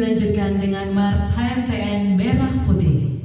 dilanjutkan dengan Mars HMTN Merah Putih.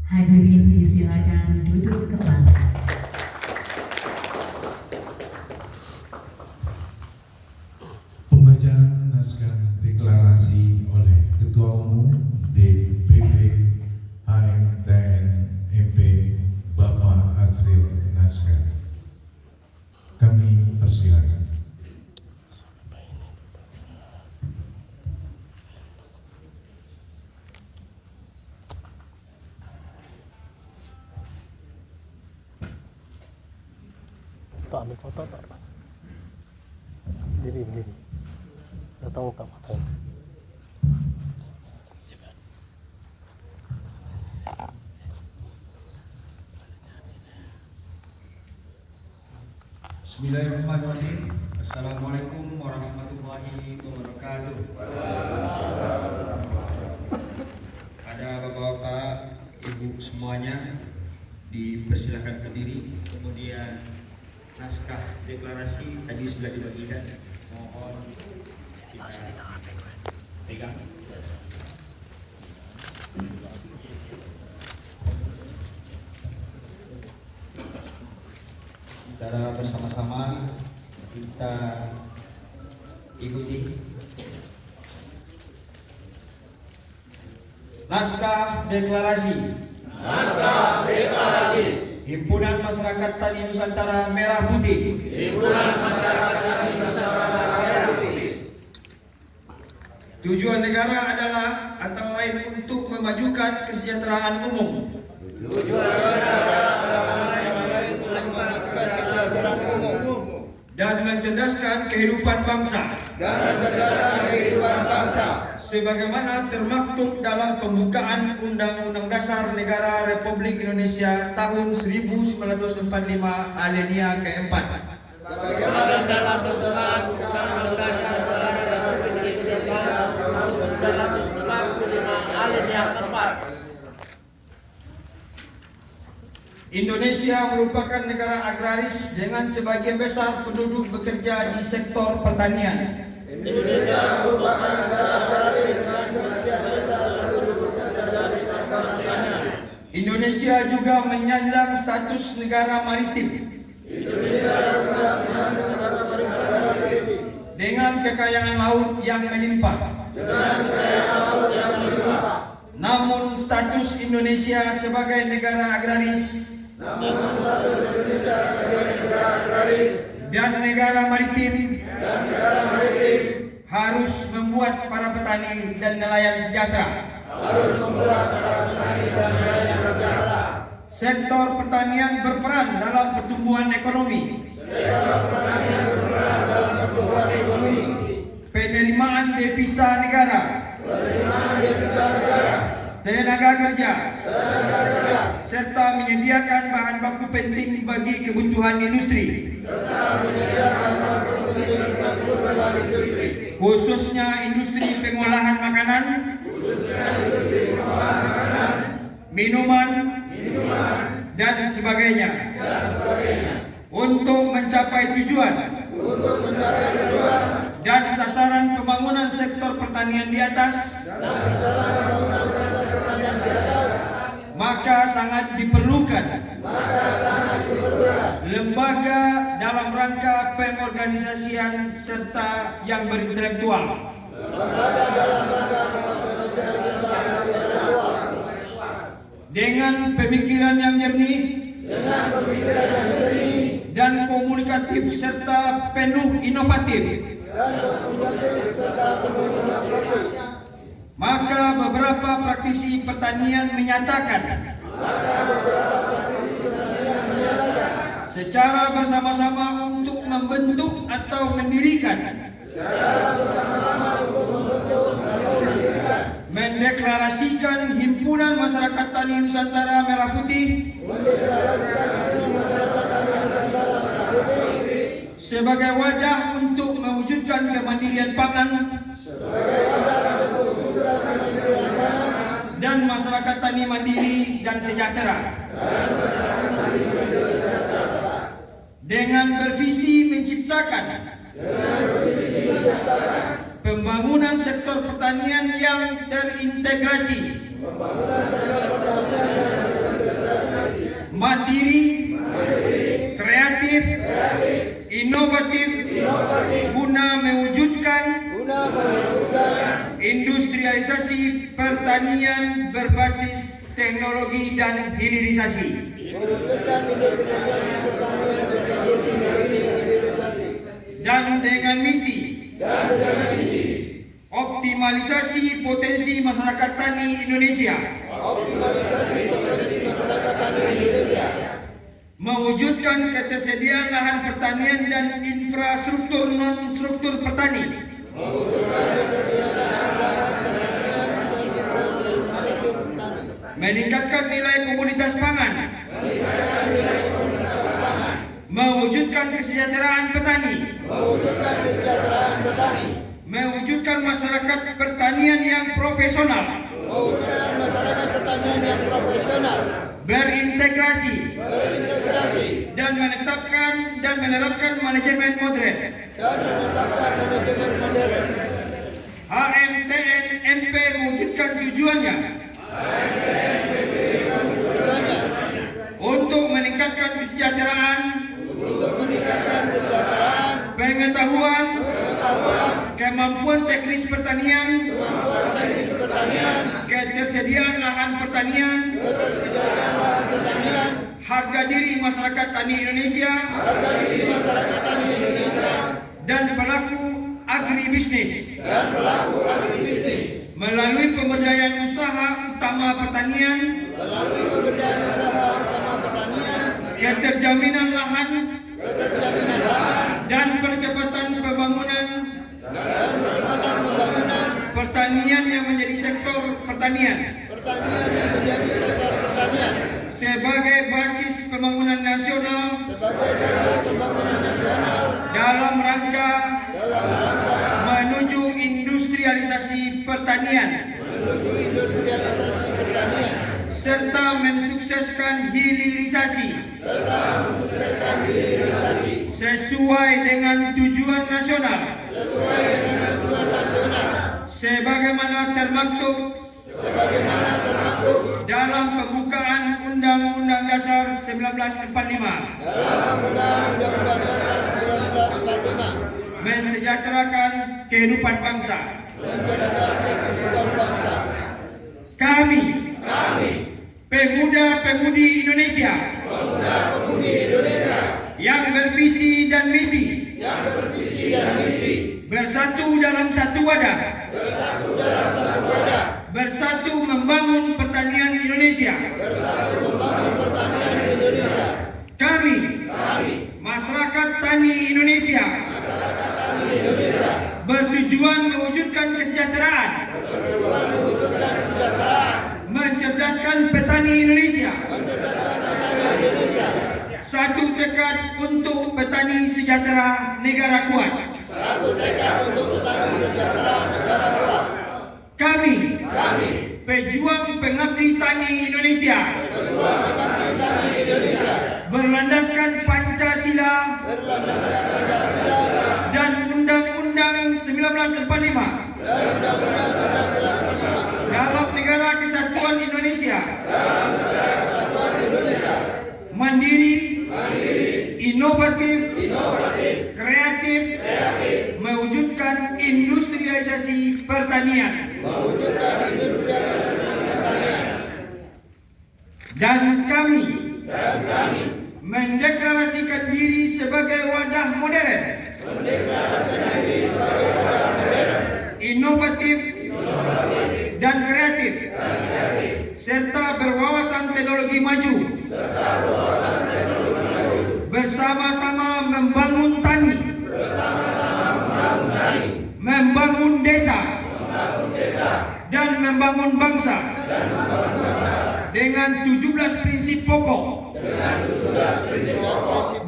Hadirin disilakan duduk kembali. Pembacaan naskah deklarasi oleh Ketua Umum DPP HMTN MP Bapak Asril Naskah. Kami persilakan. Pak ambil foto tak? Berdiri. Datang tak foto. Bismillahirrahmanirrahim. Assalamualaikum warahmatullahi wabarakatuh. Ada bapak-bapak, ibu semuanya dipersilakan berdiri. Kemudian naskah deklarasi tadi sudah dibagikan, mohon kita pegang. Secara bersama-sama kita ikuti naskah deklarasi. Himpunan Masyarakat Tani Nusantara Merah Putih. Tujuan negara adalah antara lain untuk memajukan kesejahteraan umum. dan mencerdaskan kehidupan bangsa sebagaimana termaktub dalam pembukaan Undang-Undang Dasar Negara Republik Indonesia tahun 1945 alinea keempat. Sebagaimana dalam pembukaan Undang-Undang Dasar Negara Republik Indonesia tahun 1945 alinea keempat. Indonesia merupakan negara agraris dengan sebagian besar penduduk bekerja di sektor pertanian. Indonesia merupakan negara agraris dengan sebagian besar penduduk bekerja di sektor pertanian. Indonesia juga menyandang status negara maritim. Dengan kekayaan laut yang melimpah. Namun status Indonesia sebagai negara agraris dan negara maritim harus membuat para petani dan nelayan sejahtera. Sektor pertanian berperan dalam pertumbuhan ekonomi. Penerimaan devisa negara. Tenaga kerja. Serta menyediakan bahan baku penting bagi kebutuhan industri. Khususnya industri pengolahan makanan, minuman, dan sebagainya. Untuk mencapai tujuan dan sasaran pembangunan sektor pertanian di atas, maka sangat diperlukan lembaga dalam rangka pengorganisasian serta yang berintelektual. Dengan pemikiran yang jernih dan komunikatif serta penuh inovatif, maka beberapa praktisi pertanian menyatakan secara bersama-sama untuk membentuk atau mendirikan mendeklarasikan Himpunan Masyarakat Tani Nusantara Merah Putih sebagai wadah untuk mewujudkan kemandirian pangan dan masyarakat tani mandiri dan sejahtera. Dengan bervisi menciptakan pembangunan sektor pertanian yang terintegrasi, mandiri, kreatif, inovatif, guna mewujudkan industrialisasi pertanian berbasis teknologi dan hilirisasi. Dan dengan misi optimalisasi potensi masyarakat tani Indonesia, mewujudkan ketersediaan lahan pertanian dan infrastruktur non-struktur pertani, meningkatkan nilai komoditas pangan, mewujudkan kesejahteraan petani, mewujudkan masyarakat pertanian yang profesional, berintegrasi, dan menetapkan dan menerapkan manajemen modern. HMTN MP mewujudkan tujuannya untuk meningkatkan kesejahteraan, pengetahuan, kemampuan teknis pertanian, ketersediaan lahan pertanian, harga diri masyarakat tani Indonesia, dan pelaku agribisnis melalui pemberdayaan usaha utama pertanian, keterjaminan lahan, keterjaminan lahan, dan percepatan pembangunan dan percepatan pembangunan pertanian yang menjadi sektor pertanian pertanian yang menjadi sektor pertanian sebagai basis pembangunan nasional sebagai dasar pembangunan nasional dalam rangka dalam rangka menuju industrialisasi pertanian menuju industrialisasi pertanian serta mensukseskan hilirisasi serta mensukseskan hilirisasi sesuai dengan tujuan nasional sesuai dengan tujuan nasional sebagaimana termaktub dalam pembukaan Undang-Undang Dasar 1945 dalam pembukaan Undang-Undang Dasar 1945 mensejahterakan kehidupan bangsa. menjadikan kehidupan bangsa. Kami pemuda-pemudi Indonesia Pemuda-pemudi Indonesia yang bervisi dan misi yang bervisi dan misi bersatu dalam satu wadah, bersatu dalam satu wadah, bersatu membangun pertanian Indonesia. bersatu membangun pertanian Indonesia. Kami masyarakat tani Indonesia Indonesia bertujuan mewujudkan kesejahteraan, bertujuan mewujudkan kesejahteraan, mencerdaskan petani Indonesia, mencerdaskan petani Indonesia, satu tekad untuk petani sejahtera negara kuat. satu tekad untuk petani sejahtera negara kuat. Kami pejuang pengabdi tani Indonesia Pejuang pengabdi tani Indonesia berlandaskan Pancasila berlandaskan Pancasila dan Undang-Undang 1945 dan Undang-Undang 1945 dalam negara kesatuan Indonesia, Kesatuan Indonesia, mandiri, inovatif, kreatif, mewujudkan industrialisasi pertanian. mewujudkan industrialisasi pertanian. Dan kami mendeklarasikan diri sebagai wadah modern, inovatif, dan kreatif, serta berwawasan teknologi maju, bersama-sama membangun tani, membangun desa, dan membangun bangsa dengan 17 prinsip pokok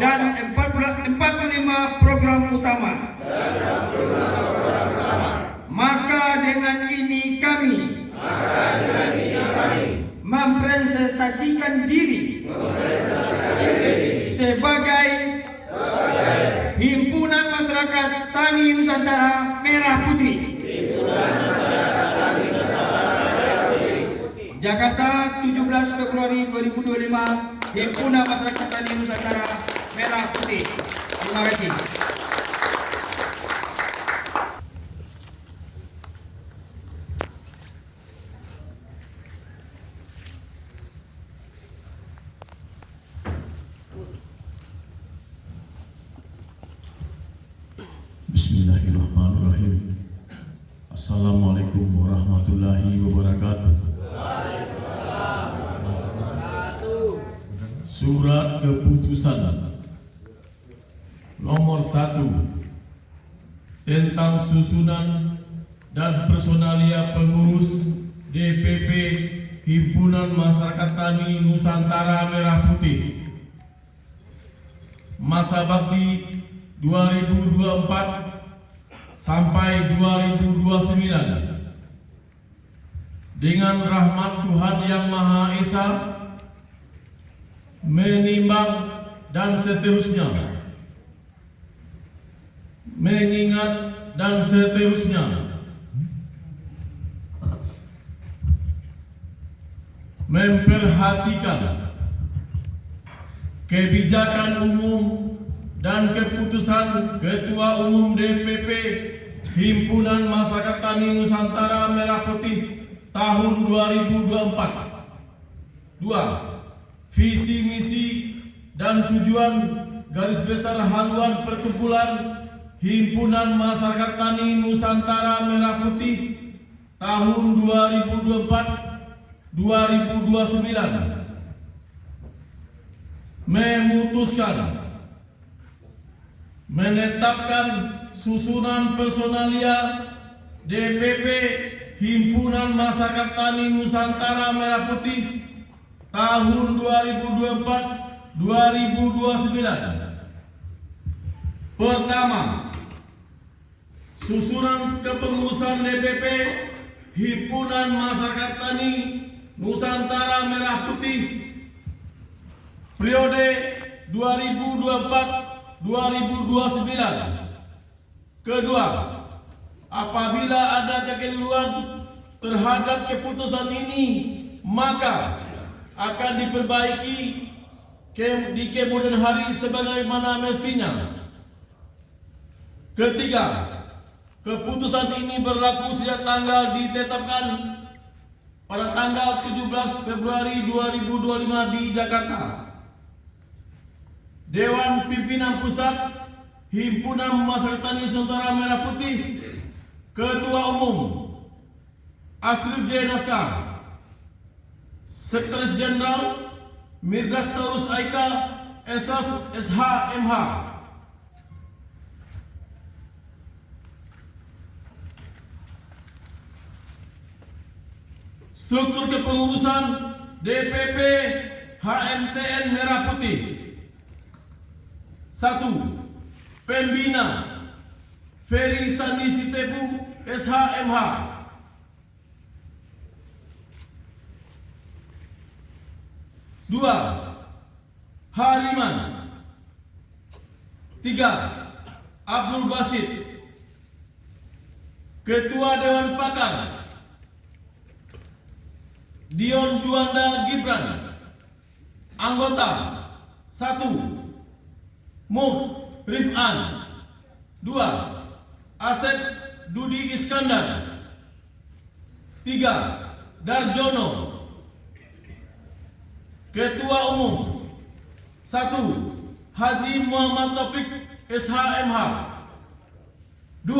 dan 45 program utama. Maka dengan ini kami mempresentasikan diri sebagai Himpunan Masyarakat Tani Nusantara Merah Putih. Jakarta, 17 Februari 2025, Himpunan Masyarakat Tani Nusantara Merah Putih. Terima kasih. Bismillahirrahmanirrahim. Assalamualaikum warahmatullahi wabarakatuh. Surat keputusan nomor 1 tentang susunan dan personalia pengurus DPP Himpunan Masyarakat Tani Nusantara Merah Putih masa bakti 2024 sampai 2029 dengan rahmat Tuhan Yang Maha Esa, menimbang dan seterusnya, mengingat dan seterusnya, memperhatikan kebijakan umum dan keputusan Ketua Umum DPP Himpunan Masyarakat Tani Nusantara Merah Putih tahun 2024. 2. Visi misi dan tujuan garis besar haluan perkumpulan Himpunan Masyarakat Tani Nusantara Merah Putih tahun 2024-2029 memutuskan menetapkan susunan personalia DPP Himpunan Masyarakat Tani Nusantara Merah Putih tahun 2024-2029. Pertama, susunan kepengurusan DPP Himpunan Masyarakat Tani Nusantara Merah Putih periode 2024-2029. Kedua, apabila ada kekeliruan terhadap keputusan ini, maka akan diperbaiki di kemudian hari sebagaimana mestinya. Ketiga, keputusan ini berlaku sejak tanggal ditetapkan pada tanggal 17 Februari 2025 di Jakarta. Dewan Pimpinan Pusat Himpunan Masyarakat Tani Nusantara Merah Putih, Ketua Umum Asril J. Naskar, Sekretaris Jenderal Mirdas Taurus Aika SS SHMH. Struktur kepengurusan DPP HMTN Merah Putih. 1. Pembina Ferry Sandi Sitepu SHMH. 2. Hariman. 3. Abdul Basit, Ketua Dewan Pakar. Dion Juanda Gibran, anggota. 1. Muh Rifan. 2. Asep Dudi Iskandar. 3. Darjono, Ketua Umum. 1. Haji Muhammad Taufik SHMH. 2.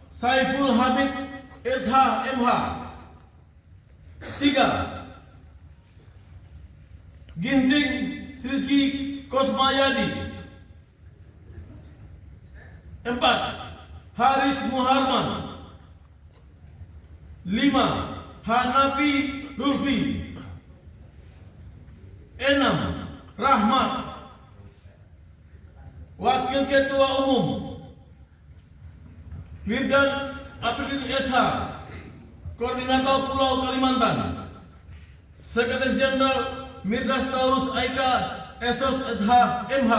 Saiful Hamid SHMH. 3. Ginting Sriski Kosmayadi. 4. Haris Muharman. 5. Hanafi Rulfi. 6. Rahmat, Wakil Ketua Umum. Wirdan Apridin SH, Koordinator Pulau Kalimantan. Sekretaris Jenderal Mirdas Taurus Aika SOS SHMH.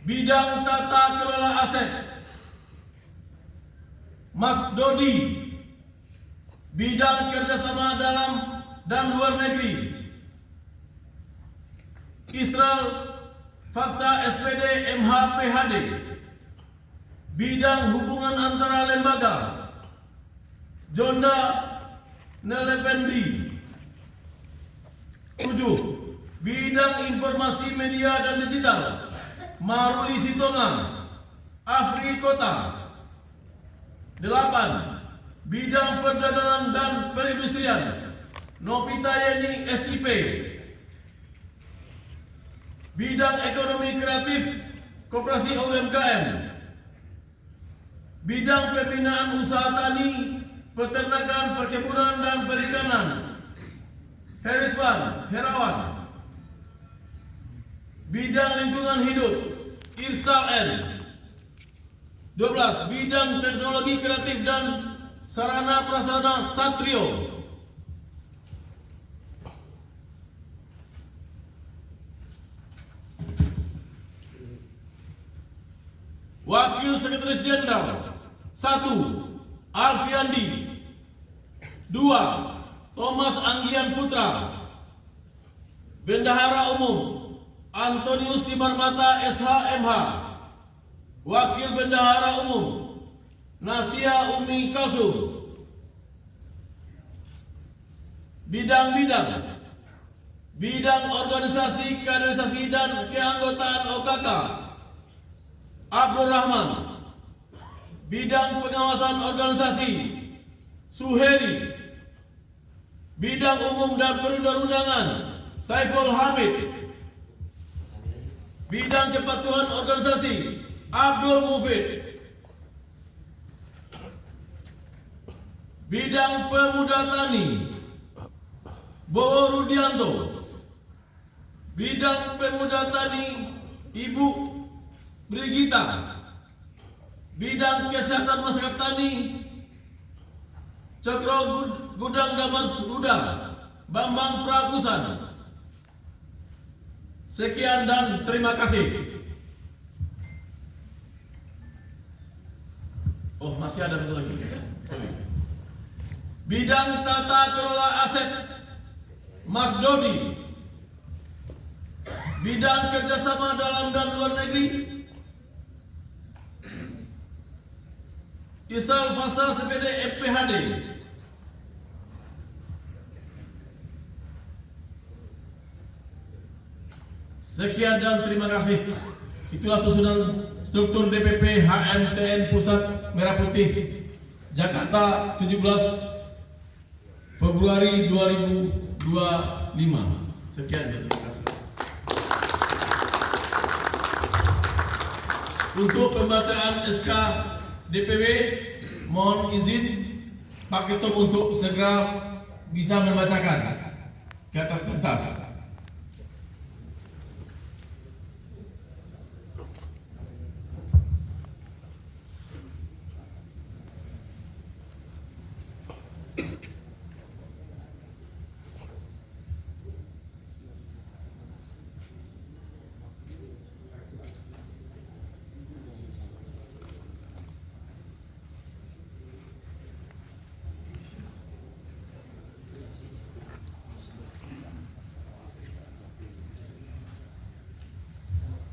Bidang Tata Kelola Aset, Mas Dodi. Bidang Kerjasama Dalam dan Luar Negeri, Israel Faksa SPD MH PhD. Bidang Hubungan Antara Lembaga, Jonda Nelevendri. 7. Bidang Informasi Media dan Digital, Maruli Sitonga, Afri Kota. 8. Bidang Perdagangan dan Perindustrian, Novita Yeni SIP. Bidang Ekonomi Kreatif, Koperasi UMKM. Bidang Pembinaan Usaha Tani, Peternakan, Perkebunan dan Perikanan, Heriswan Herawan. Bidang Lingkungan Hidup, Irsal N. 12. Bidang Teknologi Kreatif dan Sarana Prasarana Satrio. Wakil Sekretaris Jenderal. 1. Alfiandi. 2. Thomas Anggian Putra. Bendahara Umum Antonius Simarmata SHMH. Wakil Bendahara Umum Nasia Umi Kalsum. Bidang-bidang: Bidang Organisasi, Kaderisasi dan Keanggotaan OKK, Abdul Rahman. Bidang Pengawasan Organisasi, Suheri. Bidang Umum dan Perundang-undangan, Saiful Hamid. Bidang Kepatuhan Organisasi Abdul Mufid. Bidang Pemuda Tani Bowo Rudianto. Bidang Pemuda Tani Ibu Brigita. Bidang Kesehatan Masyarakat Tani Cokro Gudang Damar Suda Bambang Prakusan. Sekian dan terima kasih. Oh, masih ada satu lagi. Sorry. Bidang Tata Kelola Aset Mas Dodi. Bidang Kerjasama Dalam dan Luar Negeri Isal Fasa CPD FPHD. Sekian dan terima kasih. Itulah susunan struktur DPP HMTN Pusat Merah Putih Jakarta 17 Februari 2025. Sekian dan terima kasih. Untuk pembacaan SK DPW, mohon izin Pak Ketum untuk segera bisa membacakan ke atas kertas.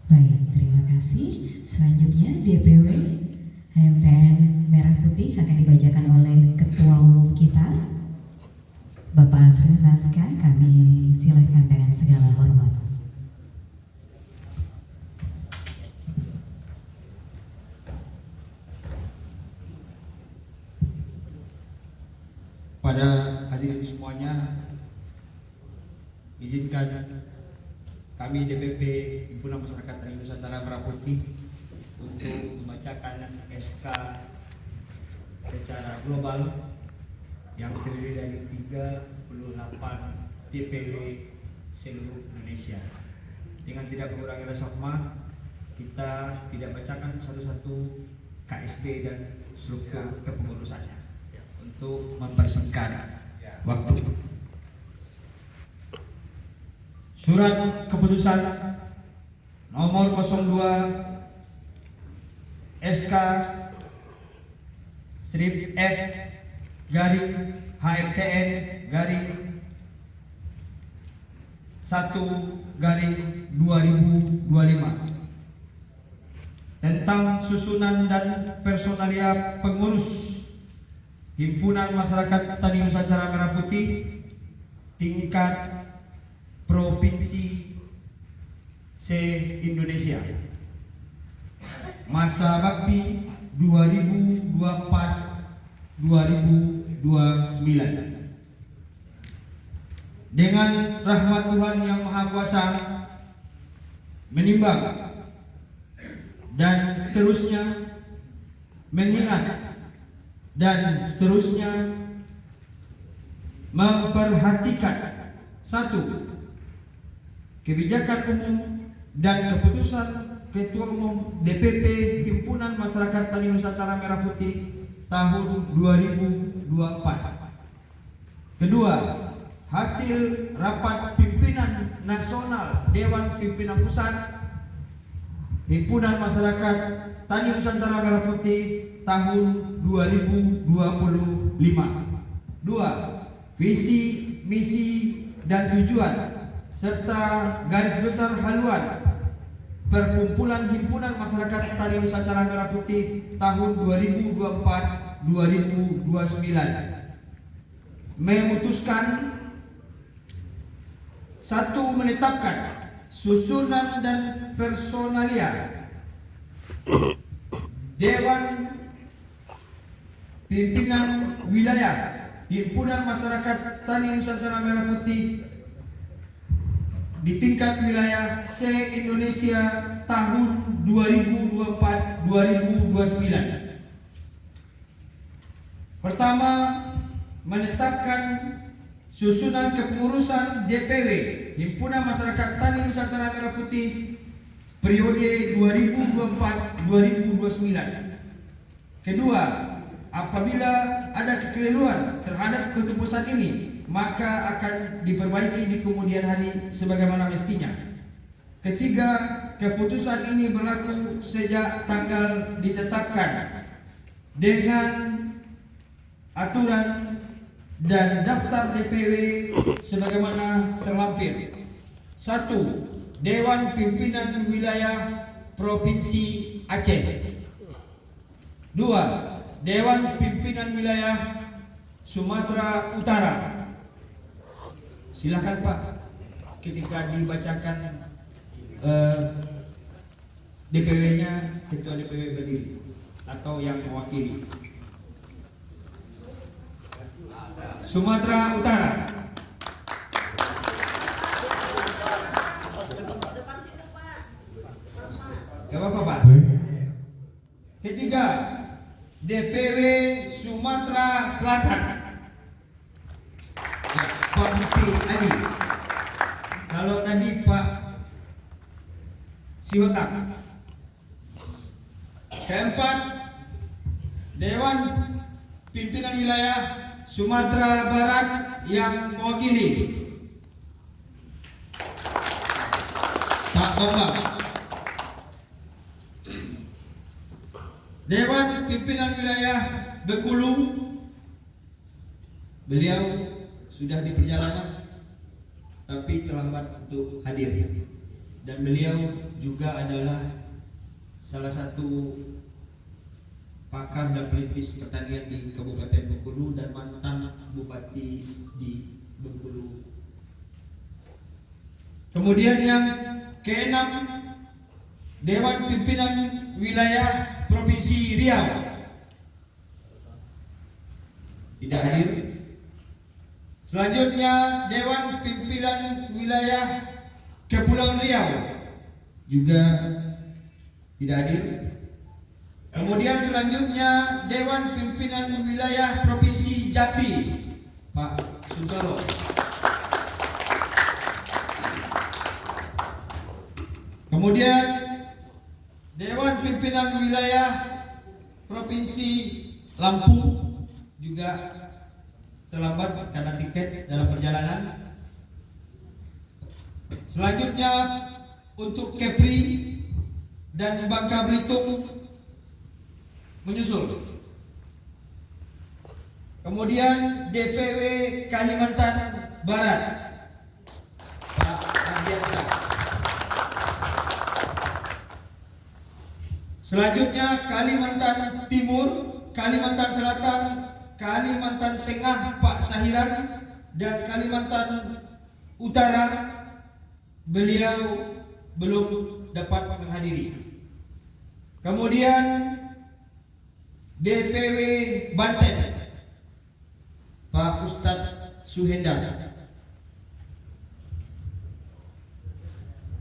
Baik, terima kasih. Selanjutnya DPW HMTN Merah Putih akan dibacakan oleh Ketua Umum kita, Bapak Asril Naskah. Kami silakan dengan segala hormat. Pada hadirin semuanya, izinkan kami DPP Himpunan Masyarakat Tani Nusantara Merah Putih untuk membacakan SK secara global yang terdiri dari 38 DPW seluruh Indonesia. Dengan tidak mengurangi rasa hormat, kita tidak bacakan satu-satu KSB dan struktur kepengurusannya untuk mempersingkat waktu. Surat keputusan nomor 02 SK strip F garing HMTN garing 1 garing 2025 tentang susunan dan personalia pengurus Himpunan Masyarakat Tani Nusantara Merah Putih tingkat Provinsi se-Indonesia. Masa bakti 2024-2029. Dengan rahmat Tuhan Yang Maha Kuasa, menimbang dan seterusnya mengingat dan seterusnya memperhatikan: 1. Kebijakan umum dan keputusan Ketua Umum DPP Himpunan Masyarakat Tani Nusantara Merah Putih tahun 2024. Kedua, hasil rapat pimpinan nasional Dewan Pimpinan Pusat Himpunan Masyarakat Tani Nusantara Merah Putih tahun 2025. 2. Visi, misi, dan tujuan serta garis besar haluan Perkumpulan Himpunan Masyarakat Tani Nusantara Merah Putih tahun 2024-2029. Memutuskan: 1. Menetapkan susunan dan personalia Dewan Pimpinan Wilayah Himpunan Masyarakat Tani Nusantara Merah Putih di tingkat wilayah se-Indonesia tahun 2024-2029. Pertama, menetapkan susunan kepengurusan DPW Himpunan Masyarakat Tani Nusantara Merah Putih periode 2024-2029. Kedua, apabila ada kekeliruan terhadap keputusan ini, maka akan diperbaiki di kemudian hari sebagaimana mestinya. Ketiga, keputusan ini berlaku sejak tanggal ditetapkan dengan aturan dan daftar DPW sebagaimana terlampir. 1. Dewan Pimpinan Wilayah Provinsi Aceh. 2. Dewan Pimpinan Wilayah Sumatera Utara. Silakan Pak, ketika dibacakan DPW-nya, ketua DPW berdiri atau yang mewakili. Sumatera Utara. Gak apa-apa Pak. Ketiga, DPW Sumatera Selatan. Ya, Pak Mufti Ali. Kalau tadi Pak Sihotak. Keempat, Dewan Pimpinan Wilayah Sumatera Barat yang mewakili Pak Bambang. Dewan Pimpinan Wilayah Bengkulu, beliau sudah di perjalanan tapi terlambat untuk hadir, dan beliau juga adalah salah satu pakar dan perintis pertanian di Kabupaten Bengkulu dan mantan bupati di Bengkulu. Kemudian yang keenam, Dewan Pimpinan Wilayah Provinsi Riau tidak hadir. Selanjutnya Dewan Pimpinan Wilayah Kepulauan Riau juga tidak hadir. Kemudian selanjutnya Dewan Pimpinan Wilayah Provinsi Jambi, Pak Sugoro. Kemudian Dewan Pimpinan Wilayah Provinsi Lampung juga terlambat karena tiket dalam perjalanan. Selanjutnya untuk Kepri dan Bangka Belitung menyusul. Kemudian DPW Kalimantan Barat, Pak Ardiansa. Selanjutnya Kalimantan Timur, Kalimantan Selatan, Kalimantan Tengah Pak Sahiran, dan Kalimantan Utara beliau belum dapat menghadiri. Kemudian DPW Banten, Pak Ustadz Suhendar.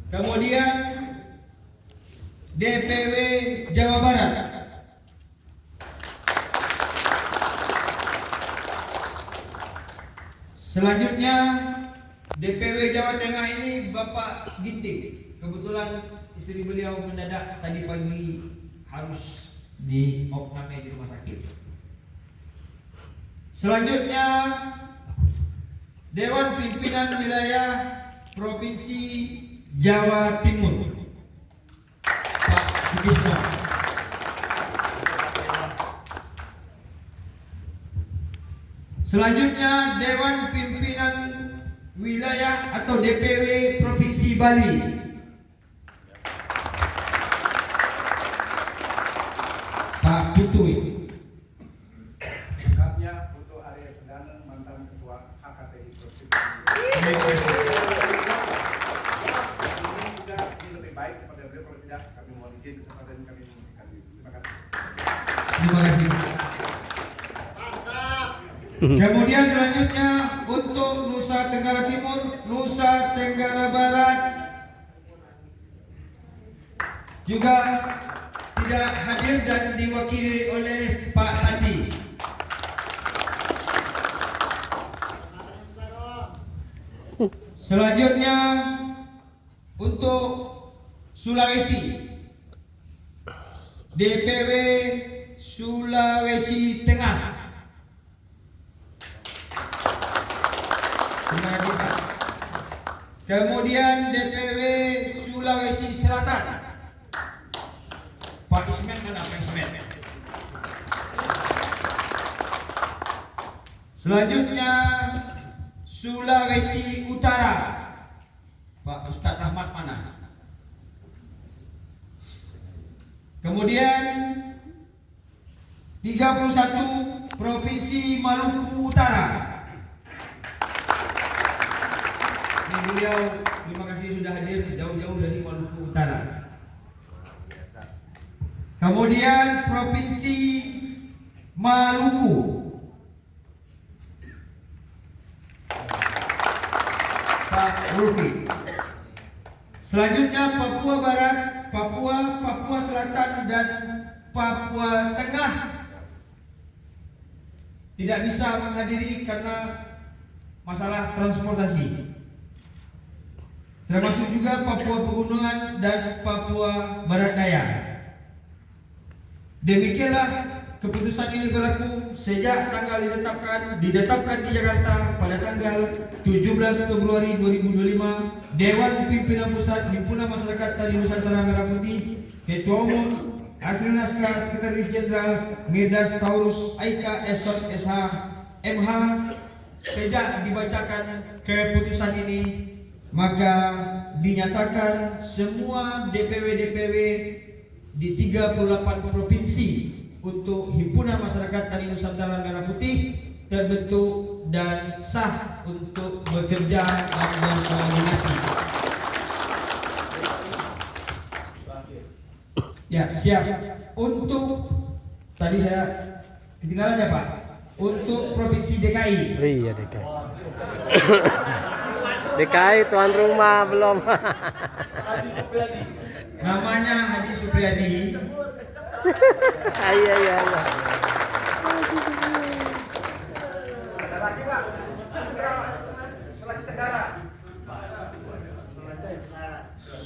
Kemudian DPW Jawa Barat, selanjutnya DPW Jawa Tengah ini Bapak Ginting. Kebetulan istri beliau mendadak tadi pagi harus di opname di rumah sakit. Selanjutnya Dewan Pimpinan Wilayah Provinsi Jawa Timur, Pak Sukisno. Selanjutnya Dewan Pimpinan Wilayah atau DPW Provinsi Bali, Pak Putui. Lengkapnya Putu Arya Sedana, mantan ketua HKTI Provinsi. Ini juga lebih baik kepada beliau, kalau tidak kami mohon izin kesempatan kami memberikan diri. Terima kasih. Terima kasih. Kemudian selanjutnya untuk Nusa Tenggara Timur, Nusa Tenggara Barat juga tidak hadir dan diwakili oleh Pak Sandi. Selanjutnya untuk Sulawesi, DPW Sulawesi Tengah. Terima kasih Pak. Kemudian DPW Sulawesi Selatan, Pak Ismet mana Pak Ismet? Selanjutnya Sulawesi Utara, Pak Ustadz Ahmad mana? Kemudian 31 Provinsi Maluku Utara. Ini beliau, terima kasih sudah hadir jauh-jauh dari Maluku Utara. Kemudian Provinsi Maluku, Pak Zulfi. Selanjutnya Papua Barat, Papua Selatan dan Papua Tengah tidak bisa menghadiri karena masalah transportasi. Termasuk juga Papua Pegunungan dan Papua Barat Daya. Demikianlah keputusan ini berlaku sejak tanggal ditetapkan di Jakarta pada tanggal 17 Februari 2025. Dewan Pimpinan Pusat Himpunan Masyarakat Tani Nusantara Merah Putih, Ketua Umum Asril Naskah, Sekretaris Jenderal Mirdas Taurus Aika SOS SH MH. Sejak dibacakan keputusan ini, maka dinyatakan semua DPW-DPW di 38 provinsi untuk Himpunan Masyarakat Tani Nusantara Merah Putih terbentuk dan sah untuk bekerja dan berkoordinasi. Ya, siap. Untuk tadi saya ketinggalan ya Pak. Untuk Provinsi DKI. Oh iya DKI. DKI tuan rumah belum. Namanya Hadi Supriyadi. Iya. Ada lagi Pak. Sulawesi Tenggara.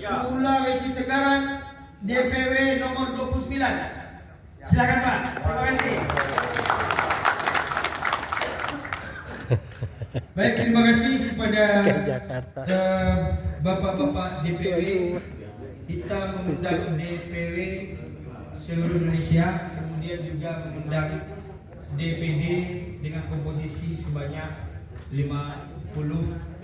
Sulawesi Tenggara DPW nomor 29. Silakan Pak. Terima kasih. Baik, terima kasih kepada Jakarta. Bapak-bapak DPW. Kita mengundang DPW seluruh Indonesia, kemudian juga mengundang DPD dengan komposisi sebanyak 50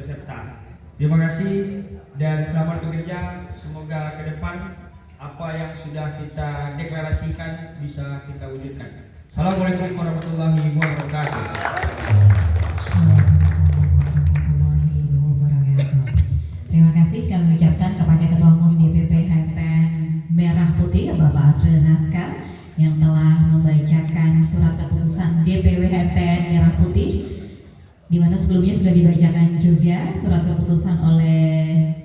peserta. Terima kasih dan selamat bekerja. Semoga ke depan apa yang sudah kita deklarasikan bisa kita wujudkan. Assalamualaikum warahmatullahi wabarakatuh. Terima kasih kami ucapkan kepada Ketua Umum DPP HMTN Merah Putih Bapak Asril Naskah yang telah membacakan surat keputusan DPW HMTN Merah Putih, di mana sebelumnya sudah dibacakan juga surat keputusan oleh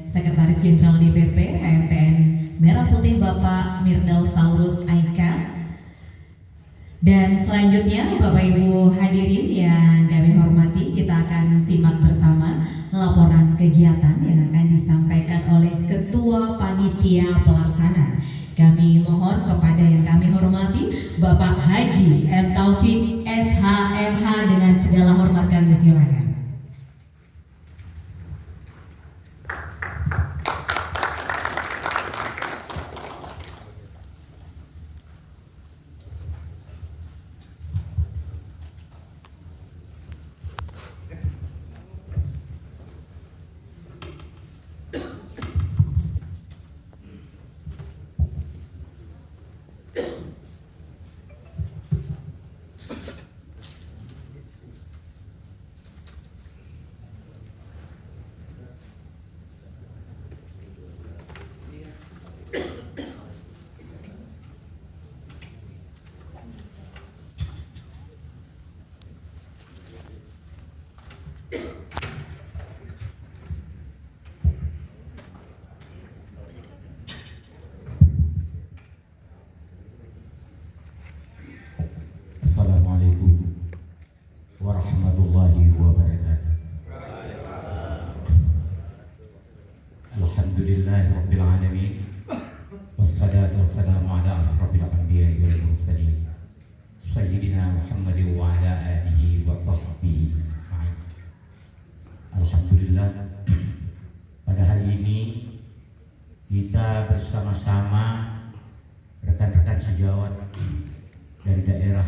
Sekretaris Jenderal DPP HMTN Merah Putih Bapak Mirdaus Taurus Aika. Dan selanjutnya Bapak Ibu hadirin yang kami hormati, kita akan simak bersama laporan kegiatan yang akan disampaikan oleh Ketua Panitia Pelaksana. Kami mohon kepada yang kami hormati Bapak Haji M. Taufik SHMH dengan segala hormat kami silakan. Muhammad wa ala alihi wa sahbihi. Alhamdulillah, pada hari ini kita bersama-sama rekan-rekan sejawat dari daerah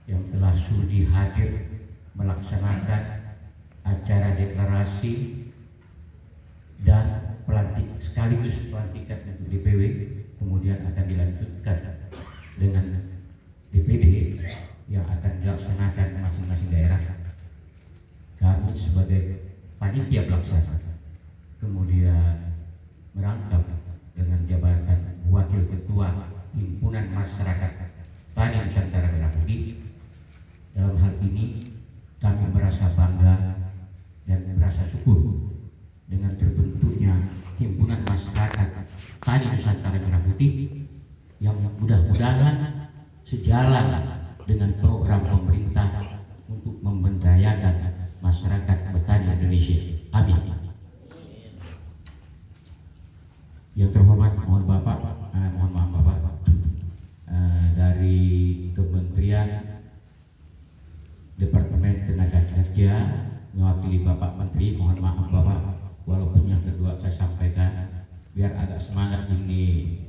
yang telah sudi hadir melaksanakan acara deklarasi dan sekaligus pelantikan untuk DPW, kemudian akan dilanjutkan dengan DPD yang akan dilaksanakan masing-masing daerah. Kami sebagai panitia pelaksana kemudian merangkap dengan jabatan Wakil Ketua Himpunan Masyarakat Tani Nusantara Merah Putih. Dalam hal ini kami merasa bangga dan merasa syukur dengan terbentuknya Himpunan Masyarakat Tani Nusantara Merah Putih yang mudah-mudahan sejalan dengan program pemerintah untuk memberdayakan masyarakat petani Indonesia. Amin. Yang terhormat, mohon maaf Bapak, dari Kementerian Departemen Tenaga Kerja mewakili Bapak Menteri, mohon maaf Bapak, walaupun yang kedua saya sampaikan biar agak semangat ini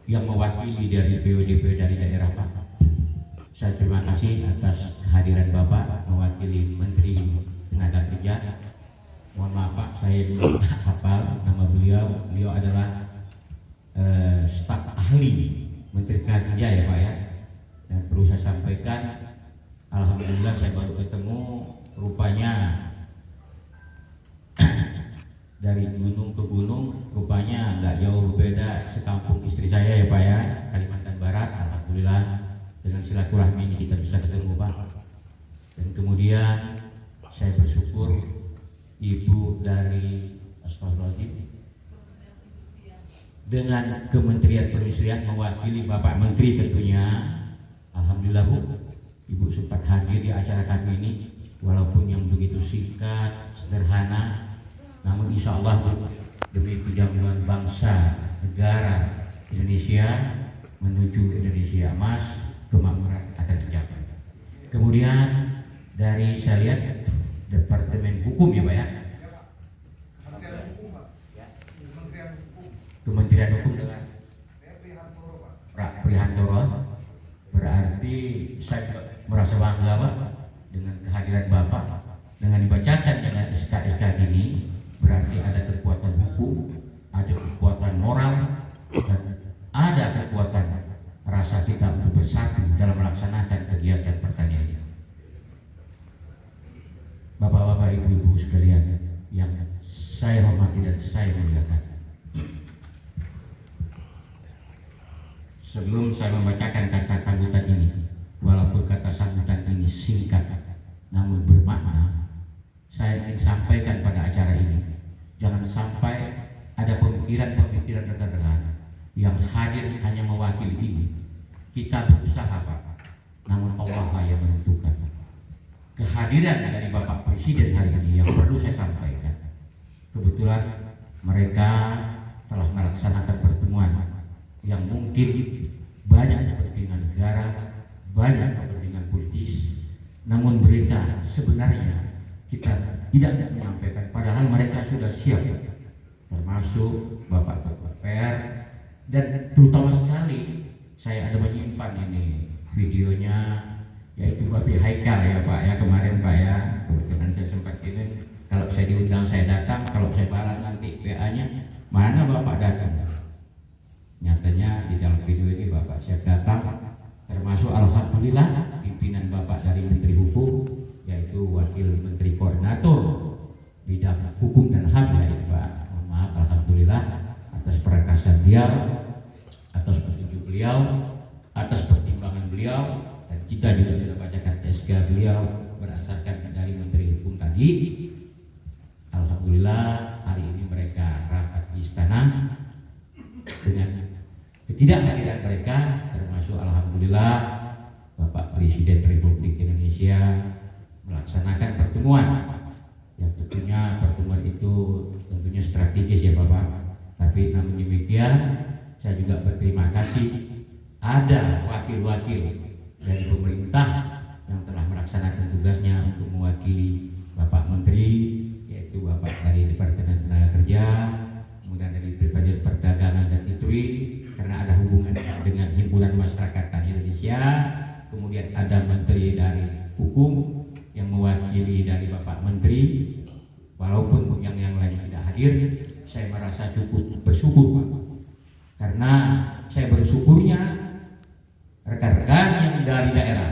yang mewakili dari DPW dari daerah Pak. Saya terima kasih atas kehadiran Bapak mewakili Menteri Tenaga Kerja. Mohon maaf Pak, saya belum hafal nama beliau. Beliau adalah staf ahli Menteri Tenaga Kerja ya Pak ya. Dan perlu saya sampaikan, alhamdulillah saya baru ketemu, rupanya dari gunung ke gunung, rupanya nggak jauh berbeda sekampung istri saya ya Pak ya, Kalimantan Barat. Alhamdulillah dengan silaturahmi ini kita bisa ketemu Pak. Dan kemudian saya bersyukur Ibu dari Astagfirullahaladzim dengan Kementerian Perindustrian mewakili Bapak Menteri tentunya. Alhamdulillah Bu, Ibu sempat hadir di acara kami ini walaupun yang begitu singkat, sederhana, namun insya Allah demi kejamuan bangsa negara Indonesia menuju Indonesia Emas, kemakmuran akan tercapai. Kemudian dari saya lihat Departemen Hukum ya Pak ya, Kementerian Hukum dengan Pak Prihantoro, berarti saya merasa bangga Pak dengan kehadiran Bapak. Dengan dibacakan dengan SK-SK ini berarti ada kekuatan hukum, ada kekuatan moral, dan ada kekuatan rasa kita untuk bersatu dalam melaksanakan kegiatan pertanian ini. Bapak-bapak, ibu-ibu sekalian yang saya hormati dan saya muliakan, sebelum saya membacakan kata sambutan ini, walaupun kata sambutan ini singkat namun bermakna, saya ingin sampaikan pada acara ini, jangan sampai ada pemikiran-pemikiran rekan-rekan yang hadir hanya mewakili ini. Kita berusaha Pak, namun Allah lah yang menentukan. Kehadiran dari Bapak Presiden hari ini yang perlu saya sampaikan, kebetulan mereka telah melaksanakan pertemuan yang mungkin banyak kepentingan negara, banyak kepentingan politis, namun mereka sebenarnya kita tidak menyampaikan, padahal mereka sudah siap, termasuk Bapak Ketua PR, dan terutama sekali saya ada menyimpan ini videonya, yaitu Babi Haikal ya Pak ya, kemarin Pak ya, kebetulan saya sempat ini, kalau saya diundang saya datang, kalau saya balas nanti PA-nya, mana Bapak datang? Nyatanya di dalam video ini Bapak siap datang, termasuk alhamdulillah pimpinan Bapak dari Menteri Hukum, yaitu Wakil Menteri Koordinator bidang Hukum dan HAM ya itu Pak. Mohon maaf, alhamdulillah atas perakasan beliau, atas petunjuk beliau, atas pertimbangan beliau, dan kita juga sudah bacakan SK beliau berdasarkan dari Menteri Hukum tadi. Alhamdulillah hari ini mereka rapat di istana dengan ketidakhadiran mereka, termasuk alhamdulillah Bapak Presiden Republik Indonesia melaksanakan pertemuan yang tentunya pertemuan itu tentunya strategis ya Bapak. Tapi namun demikian saya juga berterima kasih ada wakil-wakil dari pemerintah yang telah melaksanakan tugasnya untuk mewakili Bapak Menteri, yaitu Bapak dari Departemen Tenaga Kerja, kemudian dari Departemen Perdagangan dan Industri, karena ada hubungan dengan Himpunan Masyarakat Tani Indonesia, kemudian ada Menteri dari Hukum yang mewakili dari Bapak Menteri. Walaupun yang lain tidak hadir, saya merasa cukup bersyukur, Pak. Karena saya bersyukurnya rekan-rekan yang dari daerah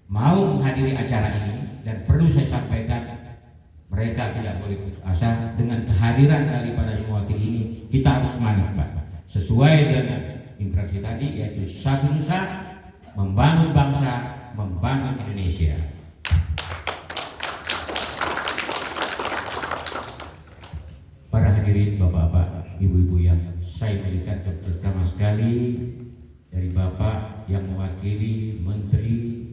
mau menghadiri acara ini, dan perlu saya sampaikan, mereka tidak boleh putus asa. Dengan kehadiran daripada yang mewakili ini, kita harus semangat, Pak. Sesuai dengan instruksi tadi, yaitu satu nusa, membangun bangsa, membangun Indonesia. Para hadirin, bapak-bapak, ibu-ibu yang saya berikan terutama sekali, dari bapak yang mewakili menteri,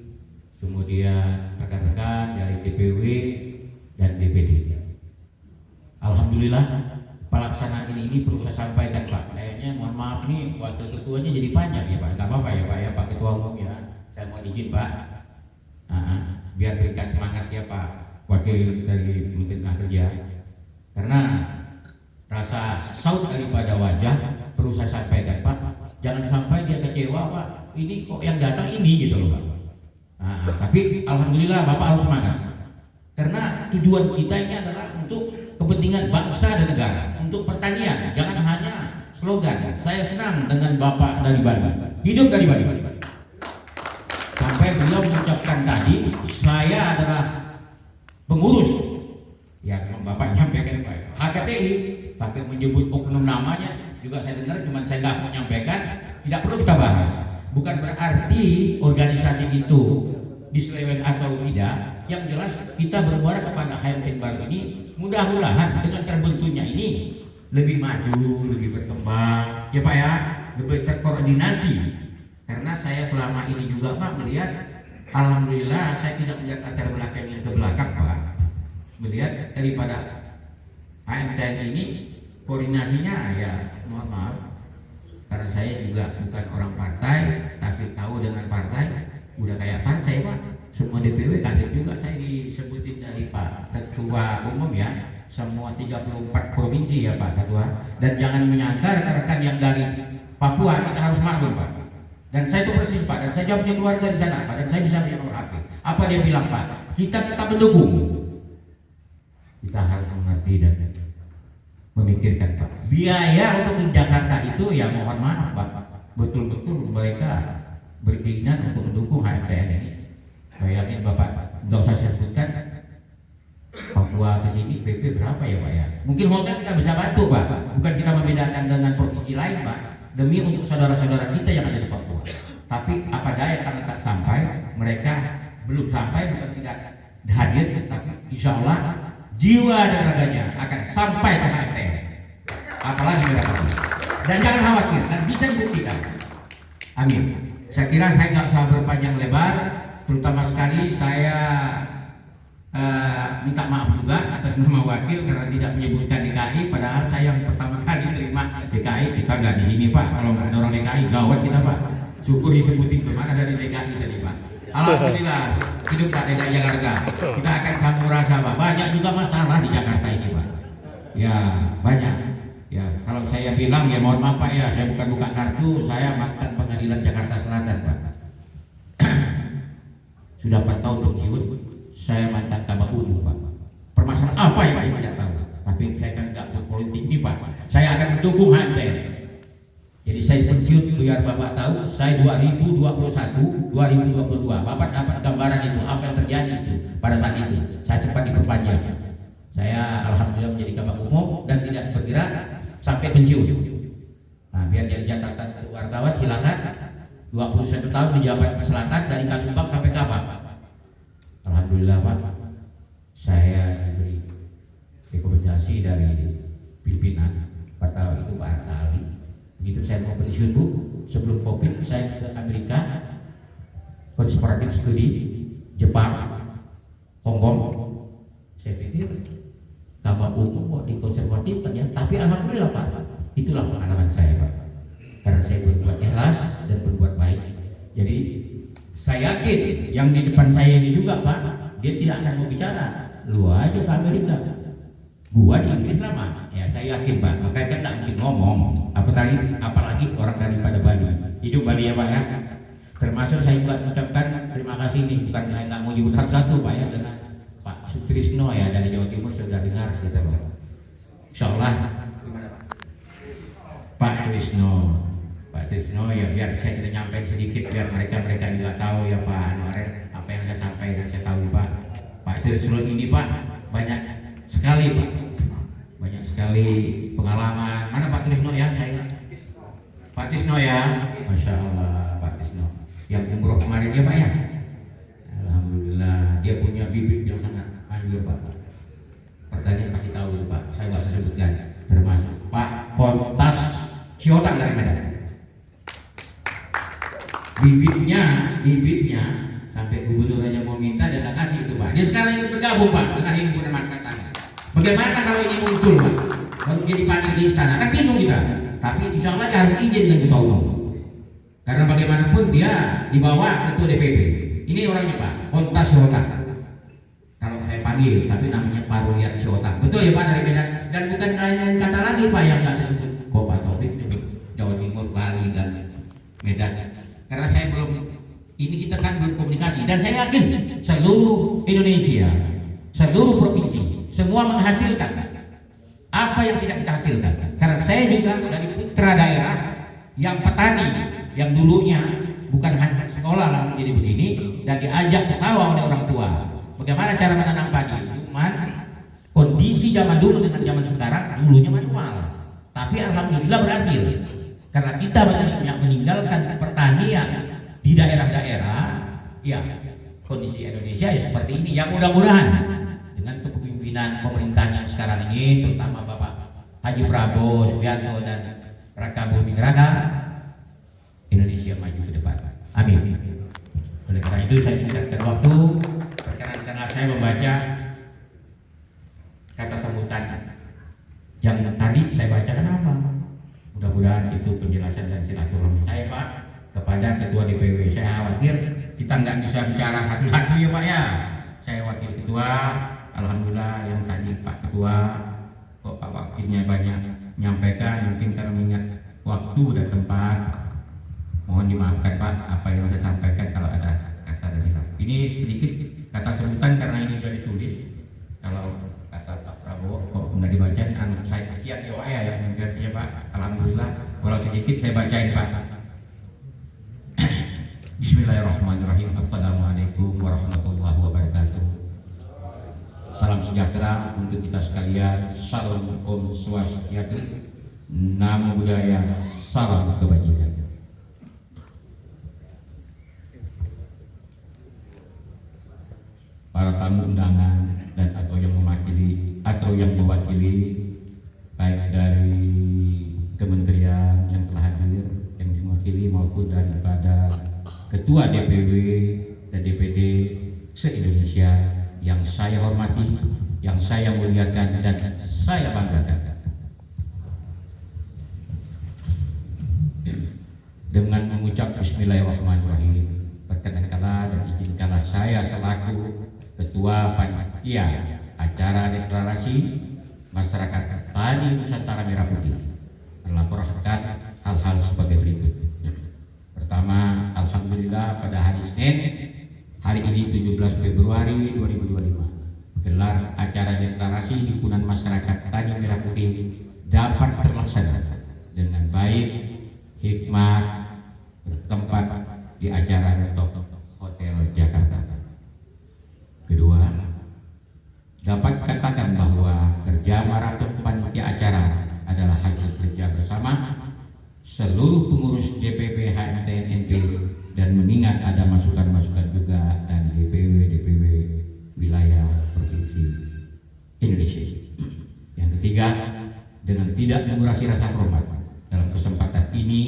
kemudian rekan-rekan dari DPW dan DPD. Alhamdulillah pelaksanaan ini perlu saya sampaikan, Pak. Kayaknya mohon maaf nih, waktu ketuanya jadi panjang ya, Pak. Enggak apa-apa ya, Pak ya, Pak Ketua Umum ya. Saya mohon izin, Pak. Biar berikan semangat ya, Pak Wakil dari Menteri Tenaga Kerja. Karena rasa saut daripada wajah perlu saya sampaikan, Pak. Jangan sampai dia kecewa, Pak. Ini kok yang datang ini gitu loh, Pak. Tapi alhamdulillah Bapak harus semangat. Karena tujuan kita ini adalah untuk kepentingan bangsa dan negara, untuk pertanian. Jangan hanya slogan. Saya senang dengan Bapak dari Bali, hidup dari Bali. Sampai beliau mengucapkan tadi, saya adalah pengurus yang Bapak nyampaikan, Pak, HKTI, sampai menyebut oknum namanya juga saya dengar, cuman saya nggak mau menyampaikan. Tidak perlu kita bahas. Bukan berarti organisasi itu diseleweng atau tidak. Yang jelas kita bermuara kepada HMT baru ini, mudah-mudahan dengan terbentuknya ini lebih maju, lebih berkembang, ya Pak ya, lebih terkoordinasi. Karena saya selama ini juga, Pak, melihat, alhamdulillah saya tidak melihat latar belakang yang ke belakang, Pak. Melihat daripada HMTN ini koordinasinya ya, mohon maaf, karena saya juga bukan orang partai, tapi tahu dengan partai, udah kayak partai, Pak. Semua DPW kader juga, saya disebutin dari Pak Ketua Umum ya, semua 34 provinsi ya Pak Ketua. Dan jangan menyangka rekan-rekan yang dari Papua kita harus makmur, Pak. Dan saya itu persis, Pak, dan saya juga punya keluarga di sana, Pak, dan saya bisa mengerti apa dia bilang, Pak. Kita tetap mendukung. Kita harus mengerti dan memikirkan, Pak. Biaya untuk ke Jakarta itu ya mohon maaf, Pak. Betul-betul mereka berkeinginan untuk mendukung HMTN ini. Bayangin Bapak, nggak usah saya sebutkan Papua ke sini PP berapa ya, Pak ya? Mungkin hotel kita bisa bantu, Pak. Bukan kita membedakan dengan provinsi lain, Pak. Demi untuk saudara-saudara kita yang ada di Papua. Tapi apa daya kalau tak sampai, mereka belum sampai, bukan tidak hadir, tapi insya Allah jiwa dan raganya akan sampai ke HMTN. Apalagi mereka. Dan jangan khawatir, dan bisa dibuktikan. Amin. Saya kira saya nggak usah berpanjang lebar. Terutama sekali saya minta maaf juga atas nama wakil karena tidak menyebutkan DKI, padahal saya yang pertama kali terima DKI. Kita nggak di sini, Pak. Kalau nggak ada orang DKI gawat kita, Pak. Syukur disebutin kemana dari DKI tadi, Pak. Alhamdulillah hidup Pak DKI Jakarta. Kita akan sambung rasa, Pak. Banyak juga masalah di Jakarta ini, Pak. Ya banyak. Ya kalau saya bilang ya mohon maaf, Pak ya, saya bukan buka kartu. Saya mantan Pengadilan Jakarta Selatan, Pak. Sudah 4 tahun pensiun, saya mantan Kabak Umum, Pak. Permasalahan apa yang saya tidak tahu, tapi saya kan nggak berpolitik nih, Pak. Saya akan mendukung HMTN. Jadi saya pensiun biar Bapak tahu, saya 2021, 2022. Bapak dapat gambaran itu, apa yang terjadi itu pada saat itu. Saya sempat diperpanjang. Saya alhamdulillah menjadi Kabak Umum dan tidak bergerak sampai pensiun. Nah, biar jadi catatan untuk wartawan, silakan. 21 tahun menjabat di Selatan dari Kasumbang sampai Kabak. Alhamdulillah, Pak, saya diberi rekomendasi dari pimpinan pertama itu Pak Arta Ali. Begitu saya mau pensiun, Bu, sebelum Covid saya ke Amerika, konspiratif studi, Jepang, Hong Kong. Saya pikir Kabak Umum kok di konservatif kan ya, tapi alhamdulillah, Pak, itulah pengalaman saya, Pak. Karena saya berbuat ikhlas dan yakin yang di depan saya ini juga Pak, dia tidak akan mau bicara. Lu aja ke Amerika, gua di Inggris lama. Ya saya yakin Pak, makanya kan tak mungkin ngomong. Apalagi orang daripada Bali. Hidup Bali ya Pak ya. Termasuk saya juga mengucapkan terima kasih nih, bukan saya nggak mau nyebut satu-satu Pak ya, dengan Pak Sutrisno ya dari Jawa Timur sudah dengar kita Pak. Insya Allah Pak Trisno ya biar saya bisa nyampein sedikit biar mereka juga tahu ya Pak Anwar apa yang saya sampaikan saya tahu Pak. Pak Trisno ini Pak banyak sekali pengalaman. Mana Pak Trisno ya saya? Pak Trisno ya, Masya Allah Pak Trisno yang umroh kemarin ya Pak ya. Alhamdulillah dia punya bibit yang sangat manjur Pak. Pertanyaan kasih tahu Pak, saya nggak usah sebutkan. Termasuk Pak Pontas Siotang dari Medan. Bibitnya sampai gubernur aja mau minta dan tak kasih itu Pak. Dia sekarang ikut bergabung Pak dengan himpunan masyarakat tanah. Bagaimana kalau ini muncul Pak? Kalau jadi panggil di istana, kan bingung kita. Tapi insya Allah dia harus izin dengan ketua umum. Karena bagaimanapun dia di bawah ketua DPP. Ini orangnya Pak, Pontas Siotang. Kalau saya panggil, tapi namanya Pak Ruliat Siotang. Betul ya Pak dari Medan. Dan bukan lain kata lagi Pak yang nggak saya sebut. Kok Pak Taufik Jawa Timur, Bali dan Medan. Karena saya belum, ini kita kan belum komunikasi. Dan saya yakin seluruh Indonesia, seluruh provinsi, semua menghasilkan apa yang tidak kita hasilkan. Karena saya juga dari putra daerah yang petani, yang dulunya bukan hanya sekolah langsung jadi begini dan diajak ke sawah oleh orang tua. Bagaimana cara menanam padi? Cuman kondisi zaman dulu dengan zaman sekarang dulunya manual. Tapi alhamdulillah berhasil. Karena kita banyak meninggalkan pertanian di daerah-daerah, ya kondisi Indonesia ya seperti ini. Yang mudah-mudahan dengan kepemimpinan pemerintahan yang sekarang ini, terutama Bapak Haji Prabowo Subianto dan Raka Buming Raka, Indonesia maju ke depan. Amin. Oleh karena itu saya singkatkan waktu. Perkenankanlah saya membaca kata sambutan yang tadi saya bacakan apa. Mudah-mudahan itu penjelasan dan silaturahmi saya Pak kepada Ketua DPW. Saya khawatir kita nggak bisa bicara satu-satu ya Pak ya. Saya wakil ketua, alhamdulillah yang tadi Pak Ketua kok Pak Wakilnya banyak menyampaikan, mungkin karena mengingat waktu dan tempat. Mohon dimaafkan Pak apa yang saya sampaikan kalau ada kata dan hilaf. Ini sedikit kata sebutan karena ini sudah ditulis. Kalau kata Pak Prabowo kok nggak dibaca, saya kasihan ya Pak ya yang menggantinya Pak. Alhamdulillah, walau sedikit saya bacain Pak. Bismillahirrahmanirrahim. Assalamualaikum warahmatullahi wabarakatuh. Salam sejahtera untuk kita sekalian. Salam Om Swastiastu, Namo Buddhaya, salam kebajikan. Para tamu undangan dan atau yang mewakili baik dari kementerian yang telah hadir yang mewakili maupun daripada Ketua DPW dan DPD se-Indonesia yang saya hormati, yang saya muliakan dan saya banggakan. Dengan mengucap Bismillahirrahmanirrahim, perkenankanlah dan izinkanlah saya selaku Ketua Panitia Acara Deklarasi Masyarakat Tani Nusantara Merah Putih melaporkan hal-hal sebagai berikut. Pertama, alhamdulillah pada hari Senin hari ini 17 Februari 2025 gelar acara deklarasi Himpunan Masyarakat Tani Merah Putih dapat terlaksana dengan baik, hikmat, bertempat di acara Top Hotel Jakarta. Kedua, dapat katakan bahwa kerja maraton panitia acara adalah hasil kerja bersama seluruh pengurus DPP HMTNNP dan mengingat ada masukan-masukan juga dari DPW wilayah provinsi Indonesia. Yang ketiga, dengan tidak mengurasi rasa hormat dalam kesempatan ini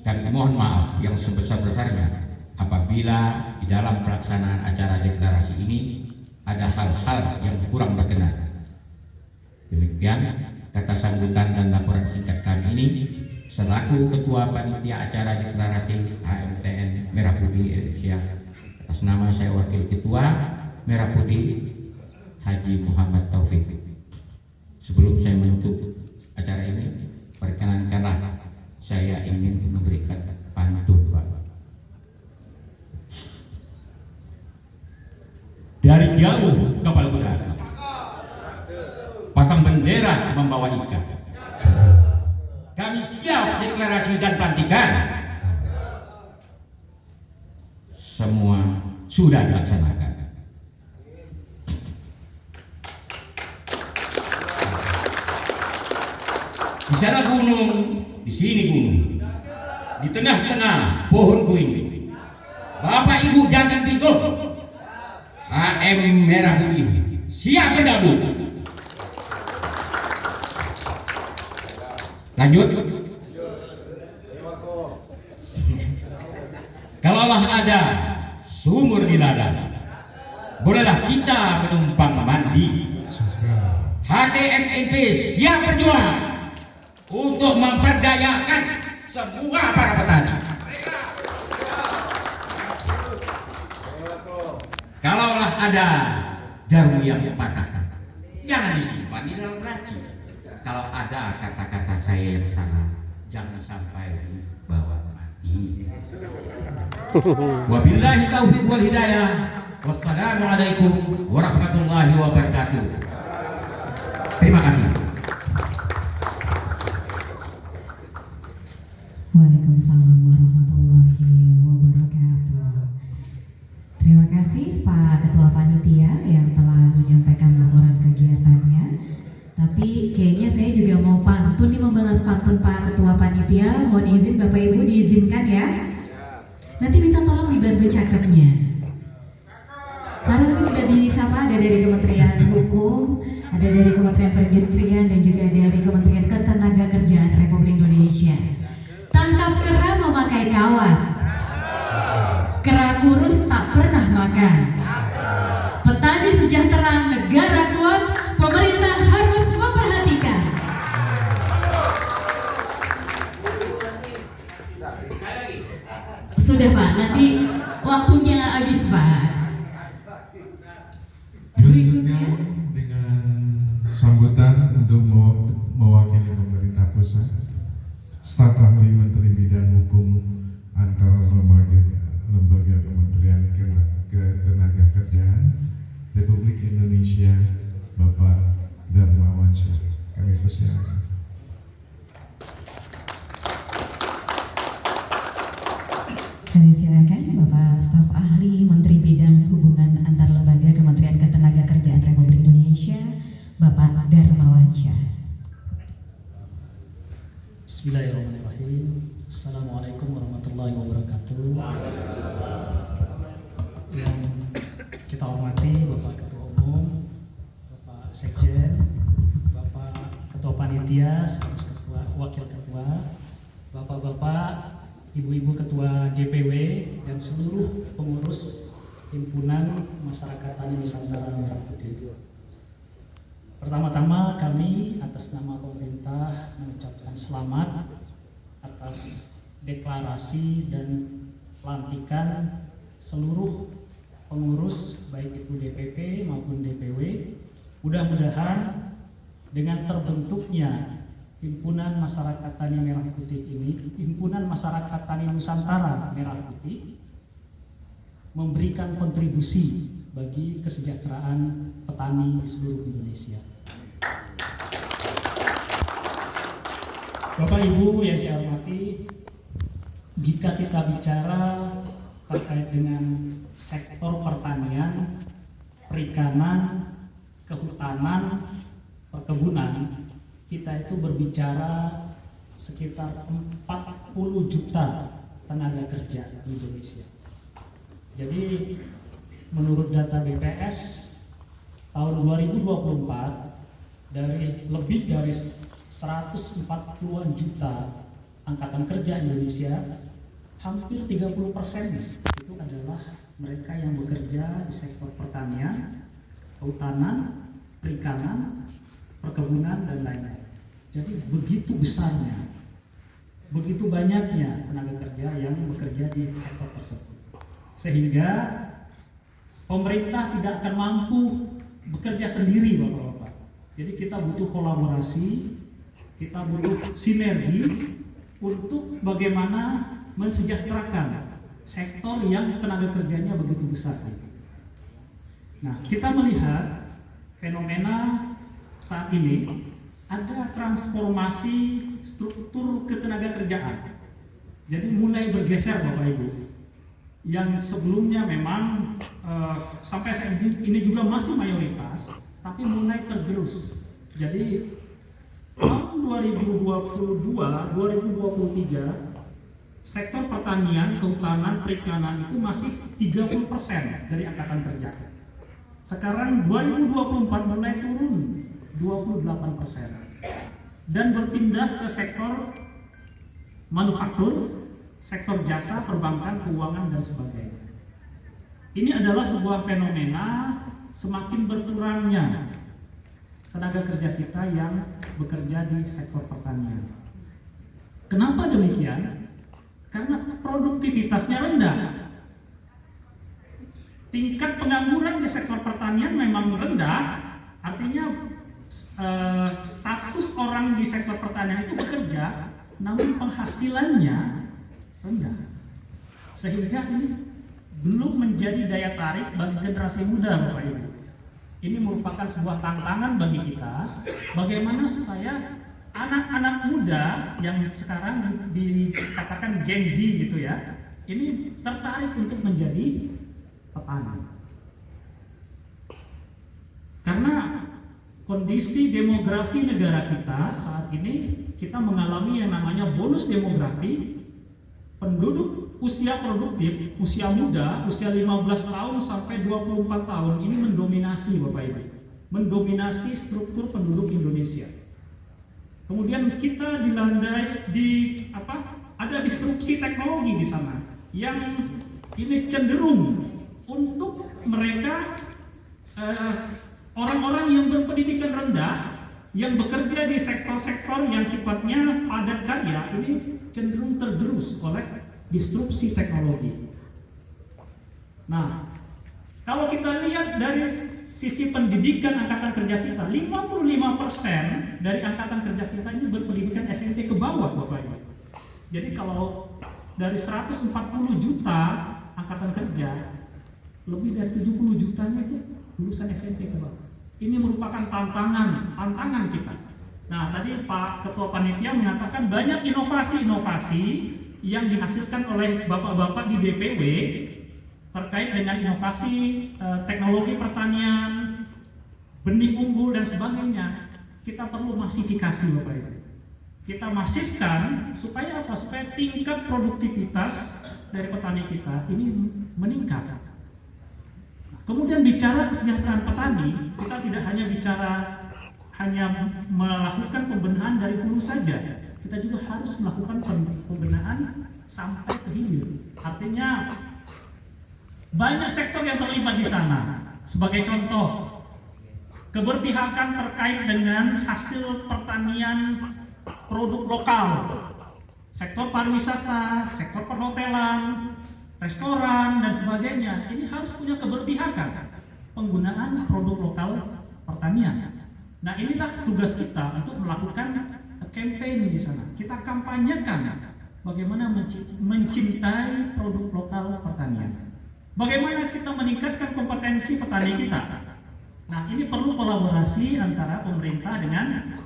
kami mohon maaf yang sebesar-besarnya apabila di dalam pelaksanaan acara deklarasi ini ada hal-hal yang kurang berkenan. Demikian kata sambutan dan laporan singkat kami ini selaku Ketua Panitia Acara Deklarasi HMTN Merah Putih Indonesia Atas nama saya Wakil Ketua Merah Putih Haji Muhammad Taufik. Sebelum saya menutup acara ini, perkenankanlah saya ingin memberikan pantun, Pak. Dari jauh kapal berdarah, pasang bendera membawa ikat. Kami siap deklarasi dan pelantikan. Semua sudah dilaksanakan. Di sana gunung, di sini gunung. Di tengah-tengah pohon kuing. Bapak Ibu jangan bingung. HM Merah Putih siap bergabung. Lanjut. Kalaulah ada sumur di ladang, bolehlah kita menumpang mandi. HTMNP siap berjuang untuk memperdayakan semua para petani. Kalaulah ada jarum yang patah, jangan disimpan di dalam laci. Kalau ada kata-kata saya yang salah, jangan sampai bawa mati. Wabillahi taufiq wal hidayah. Wassalamualaikum warahmatullahi wabarakatuh. Terima kasih. Waalaikumsalam warahmatullahi wabarakatuh. Terima kasih Pak Ketua Panitia yang telah menyampaikan laporan kegiatannya. Tapi kayaknya saya juga mau pantun nih, membalas pantun Pak Ketua Panitia. Mohon izin Bapak Ibu diizinkan ya. Nanti minta tolong dibantu catatnya. Karena tadi sudah disapa, ada dari Kementerian Hukum, ada dari Kementerian Perindustrian, dan juga dari Kementerian Ketenagakerjaan Republik Indonesia. Tangkap kera memakai kawat, kera kurus tak pernah makan. Petani sejahtera, negara kuat, pemerintah harus memperhatikan. Sudah Pak, nanti waktunya habis Pak. Berikutnya dengan sambutan untuk mewakili pemerintah pusat, staf ahli Menteri Bidang Hukum antar lembaga Kementerian Ketenagakerjaan Republik Indonesia, Bapak Darmawan Syah. Kami persilakan. Kami silakan Bapak Staf Ahli Menteri Bidang Hubungan Antar Lembaga Kementerian Ketenagakerjaan Republik Indonesia, Bapak Darmawan Syah. Bismillahirrahmanirrahim. Assalamualaikum warahmatullahi wabarakatuh. Yang kita hormati Bapak Ketua Umum, Bapak Sekjen, Bapak Ketua Panitia, Ketua Wakil Ketua, Bapak-bapak, Ibu-ibu Ketua DPW, dan seluruh pengurus Himpunan Masyarakat Tani Nusantara Merah Putih. Pertama-tama kami atas nama pemerintah mengucapkan selamat atas deklarasi dan pelantikan seluruh pengurus baik itu DPP maupun DPW. Mudah-mudahan dengan terbentuknya Himpunan Masyarakat Tani Merah Putih ini, Himpunan Masyarakat Tani Nusantara Merah Putih, memberikan kontribusi bagi kesejahteraan petani di seluruh Indonesia. Bapak Ibu yang saya hormati, jika kita bicara terkait dengan sektor pertanian, perikanan, kehutanan, perkebunan, kita itu berbicara sekitar 40 juta tenaga kerja di Indonesia. Jadi menurut data BPS tahun 2024 dari lebih dari 140-an juta angkatan kerja Indonesia, hampir 30% itu adalah mereka yang bekerja di sektor pertanian, kehutanan, perikanan, perkebunan, dan lain-lain. Jadi begitu besarnya, begitu banyaknya tenaga kerja yang bekerja di sektor tersebut. Sehingga pemerintah tidak akan mampu bekerja sendiri, Bapak-bapak. Jadi kita butuh kolaborasi, kita butuh sinergi untuk bagaimana mensejahterakan sektor yang tenaga kerjanya begitu besar. Nah, kita melihat fenomena saat ini ada transformasi struktur ketenaga kerjaan. Jadi mulai bergeser, Bapak Ibu. Yang sebelumnya memang sampai saat ini juga masih mayoritas, tapi mulai tergerus. Jadi tahun 2022-2023 sektor pertanian, kehutanan, perikanan itu masih 30% dari angkatan kerja. Sekarang 2024 mulai turun 28% dan berpindah ke sektor manufaktur, sektor jasa, perbankan, keuangan dan sebagainya. Ini adalah sebuah fenomena semakin berkurangnya tenaga kerja kita yang bekerja di sektor pertanian. Kenapa demikian? Karena produktivitasnya rendah. Tingkat pengangguran di sektor pertanian memang rendah, artinya status orang di sektor pertanian itu bekerja, namun penghasilannya rendah. Sehingga ini belum menjadi daya tarik bagi generasi muda, Bapak Ibu. Ini merupakan sebuah tantangan bagi kita, bagaimana supaya anak-anak muda yang sekarang dikatakan Gen Z gitu ya, ini tertarik untuk menjadi petani. Karena kondisi demografi negara kita saat ini, kita mengalami yang namanya bonus demografi. Penduduk usia produktif, usia muda, usia 15 tahun sampai 24 tahun ini mendominasi, Bapak Ibu. Mendominasi struktur penduduk Indonesia. Kemudian kita dilandai ada disrupsi teknologi di sana yang ini cenderung untuk mereka orang-orang yang berpendidikan rendah yang bekerja di sektor-sektor yang sifatnya padat karya ini cenderung tergerus oleh disrupsi teknologi. Nah, kalau kita lihat dari sisi pendidikan angkatan kerja kita, 55% dari angkatan kerja kita ini berpendidikan SMP ke bawah, Bapak Ibu. Jadi kalau dari 140 juta angkatan kerja, lebih dari 70 jutanya itu lulusan SMP ke bawah. Ini merupakan tantangan kita. Nah, tadi Pak Ketua Panitia mengatakan banyak inovasi-inovasi yang dihasilkan oleh bapak-bapak di DPW terkait dengan inovasi teknologi pertanian, benih unggul dan sebagainya. Kita perlu masifikasi, Bapak Ibu. Kita masifkan supaya apa? Supaya tingkat produktivitas dari petani kita ini meningkat. Kemudian bicara kesejahteraan petani, kita tidak hanya bicara melakukan pembenahan dari hulu saja, kita juga harus melakukan pembenahan sampai ke hilir. Artinya banyak sektor yang terlibat di sana. Sebagai contoh, keberpihakan terkait dengan hasil pertanian produk lokal, sektor pariwisata, sektor perhotelan, restoran dan sebagainya. Ini harus punya keberpihakan penggunaan produk lokal pertanian. Nah, inilah tugas kita untuk melakukan campaign di sana. Kita kampanyekan bagaimana mencintai produk lokal pertanian. Bagaimana kita meningkatkan kompetensi petani kita. Nah, ini perlu kolaborasi antara pemerintah dengan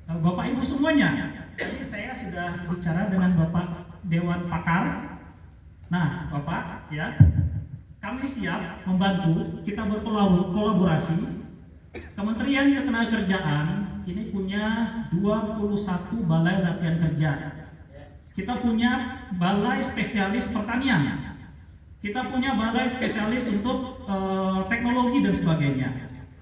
Bapak Ibu semuanya. Jadi saya sudah bicara dengan Bapak Dewan Pakar. Nah, Bapak, ya, kami siap membantu. Kita berkolaborasi. Kementerian Ketenagakerjaan ini punya 21 balai latihan kerja. Kita punya balai spesialis pertanian. Kita punya balai spesialis untuk teknologi dan sebagainya.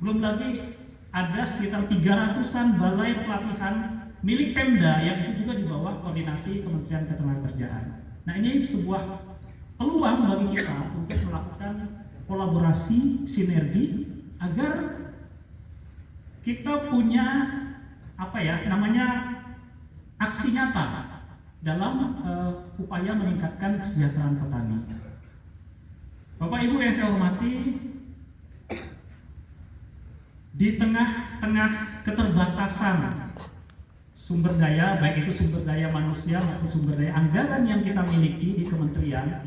Belum lagi ada sekitar 300-an balai pelatihan milik Pemda yang itu juga di bawah koordinasi Kementerian Ketenagakerjaan. Nah, ini sebuah peluang bagi kita untuk melakukan kolaborasi, sinergi agar kita punya aksi nyata dalam upaya meningkatkan kesejahteraan petani. Bapak Ibu yang saya hormati, di tengah-tengah keterbatasan sumber daya, baik itu sumber daya manusia maupun sumber daya anggaran yang kita miliki di kementerian,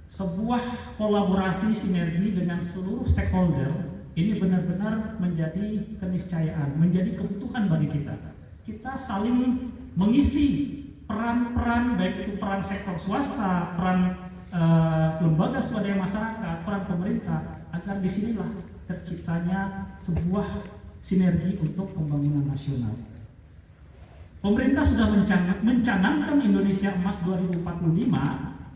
sebuah kolaborasi sinergi dengan seluruh stakeholder ini benar-benar menjadi keniscayaan, menjadi kebutuhan bagi kita. Kita saling mengisi peran-peran, baik itu peran sektor swasta, peran lembaga swadaya masyarakat, peran pemerintah, agar disinilah terciptanya sebuah sinergi untuk pembangunan nasional. Pemerintah sudah mencanangkan Indonesia Emas 2045,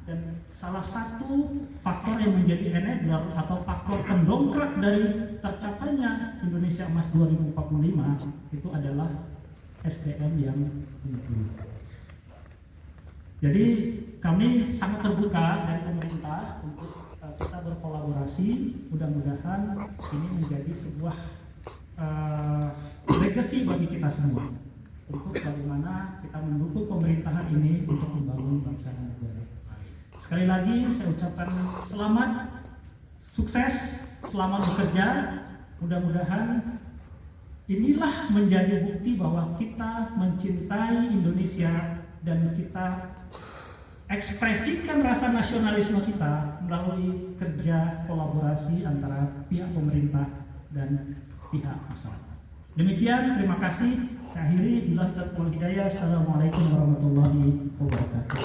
dan salah satu faktor yang menjadi enabler atau faktor pendongkrak dari tercapainya Indonesia Emas 2045 itu adalah SDM yang unggul. Jadi kami sangat terbuka dari pemerintah untuk kita berkolaborasi. Mudah-mudahan ini menjadi sebuah legacy bagi kita semua untuk bagaimana kita mendukung pemerintahan ini untuk membangun bangsa dan negara. Sekali lagi saya ucapkan selamat, sukses, selamat bekerja. Mudah-mudahan inilah menjadi bukti bahwa kita mencintai Indonesia dan kita ekspresikan rasa nasionalisme kita melalui kerja kolaborasi antara pihak pemerintah dan pihak masyarakat. Demikian, terima kasih. Saya akhiri, billahi taufiq wal hidayah. Assalamualaikum warahmatullahi wabarakatuh.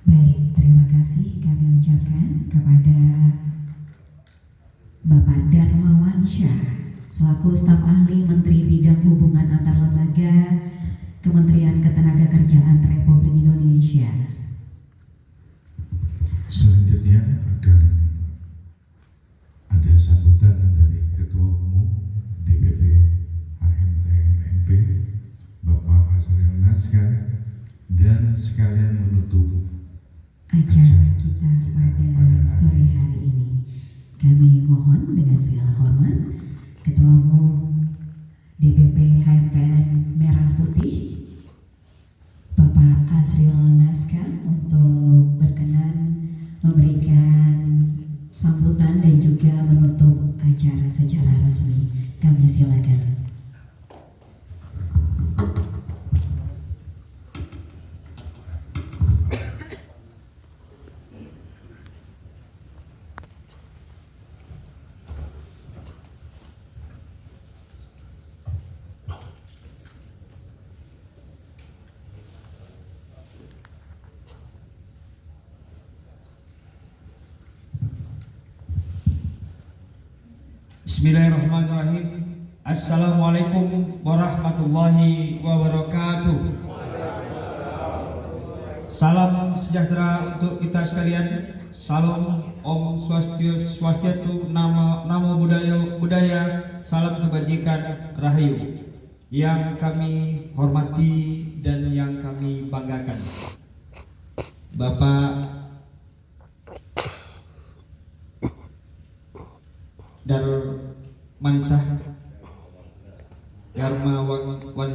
Baik, terima kasih kami ucapkan kepada Bapak Darmawan Syah selaku staf ahli Menteri Bidang Hubungan Antar Lembaga Kementerian Ketenagakerjaan Republik Indonesia. Selanjutnya akan ada sambutan dari Ketua Umum DPP HMTMMP Bapak Azril Nazka, dan sekalian menutup acara kita pada sore hari ini. Kami mohon dengan segala hormat Ketua Umum DPP HMTN Merah Putih Bapak Azril Nazka untuk berkenan memberikan sambutan dan juga menutup acara secara resmi. Kami silakan. Bismillahirrahmanirrahim. Assalamualaikum warahmatullahi wabarakatuh. Salam sejahtera untuk kita sekalian. Salam Om Swastiastu, Namo Buddhaya, salam kebajikan, Rahayu. Yang kami hormati dan yang kami banggakan, Bapak Darmawan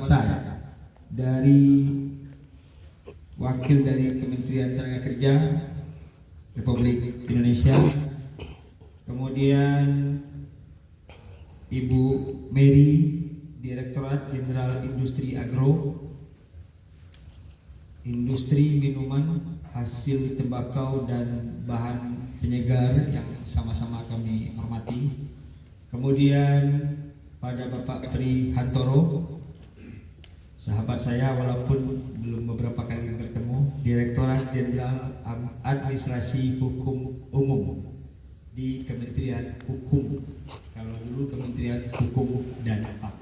Syah dari wakil dari Kementerian Tenagakerja Republik Indonesia, kemudian Ibu Mary, Direktorat Jenderal Industri Agro, Industri Minuman, Hasil Tembakau dan Bahan Penyegar yang sama-sama kami hormati. Kemudian pada Bapak Pri Hantoro, sahabat saya walaupun belum beberapa kali bertemu, Direktorat Jenderal Administrasi Hukum Umum di Kementerian Hukum, kalau dulu Kementerian Hukum dan HAM.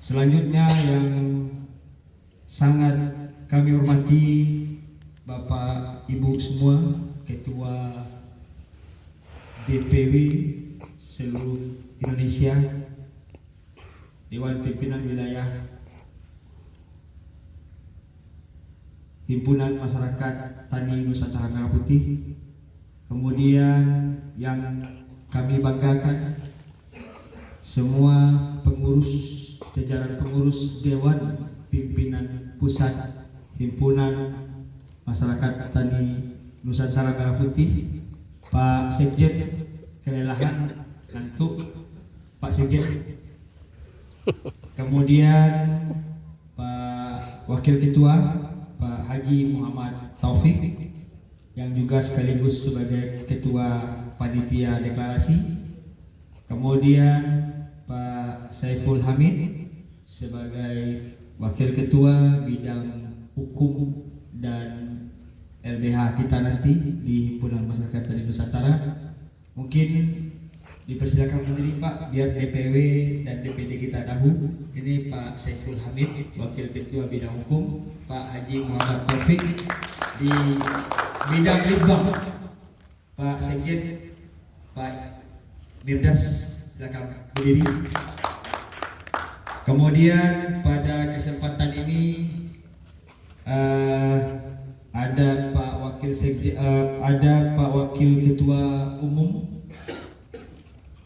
Selanjutnya yang sangat kami hormati Bapak Ibu semua, Ketua DPW seluruh Indonesia, Dewan Pimpinan Wilayah, Himpunan Masyarakat Tani Nusantara Merah Putih, kemudian yang kami banggakan semua pengurus, jajaran pengurus Dewan Pimpinan Pusat Himpunan Masyarakat Tani Nusantara Merah Putih, Pak Sekjen kelelahan ngantuk, Pak Sekjen. Kemudian Pak Wakil Ketua Pak Haji Muhammad Taufik yang juga sekaligus sebagai Ketua Panitia Deklarasi. Kemudian Pak Saiful Hamid sebagai Wakil Ketua Bidang Hukum dan LBH kita nanti di Himpunan Masyarakat Tani Nusantara. Mungkin dipersilakan berdiri Pak, biar DPW dan DPD kita tahu. Ini Pak Saiful Hamid, Wakil Ketua Bidang Hukum, Pak Haji Muhammad Taufik di bidang Litbang, Pak Sekjen, Pak Mirdas, silakan berdiri. Kemudian pada kesempatan ini ada Pak Wakil Sekjen, ada Pak Wakil Ketua Umum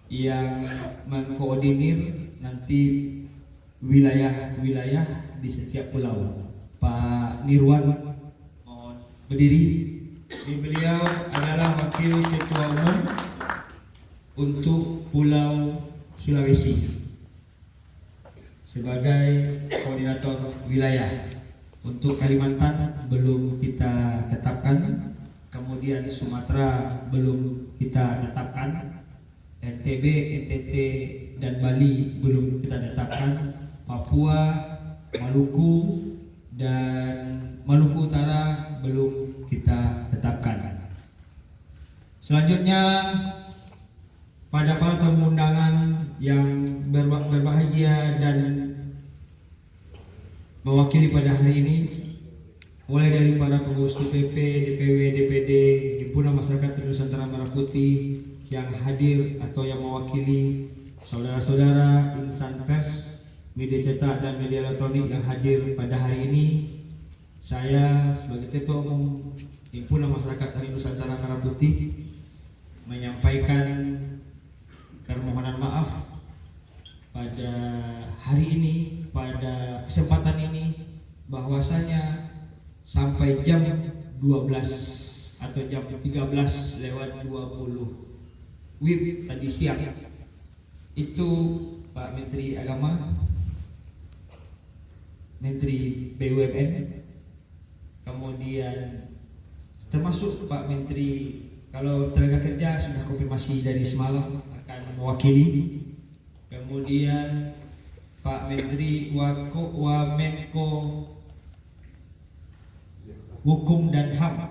yang mengkoordinir nanti wilayah-wilayah di setiap pulau. Pak Nirwan, mohon berdiri. Beliau adalah Wakil Ketua Umum untuk Pulau Sulawesi sebagai koordinator wilayah. Untuk Kalimantan belum kita tetapkan, kemudian Sumatera belum kita tetapkan, NTB, NTT dan Bali belum kita tetapkan, Papua, Maluku dan Maluku Utara belum kita tetapkan. Selanjutnya pada para tamu undangan yang berbahagia dan mewakili pada hari ini, mulai dari para pengurus DPP, DPW, DPD, Himpunan Masyarakat Tani Nusantara Merah Putih yang hadir atau yang mewakili, saudara-saudara insan pers, media cetak dan media elektronik yang hadir pada hari ini. Saya sebagai Ketua Umum Himpunan Masyarakat Tani Nusantara Merah Putih menyampaikan permohonan maaf pada hari ini, pada kesempatan ini, bahwasanya sampai jam 12 atau jam 13:20 WIB tadi siang itu Pak Menteri Agama, Menteri BUMN, kemudian termasuk Pak Menteri kalau tenaga kerja sudah konfirmasi dari semalam akan mewakili, kemudian Pak Menteri Wamenko Hukum dan HAM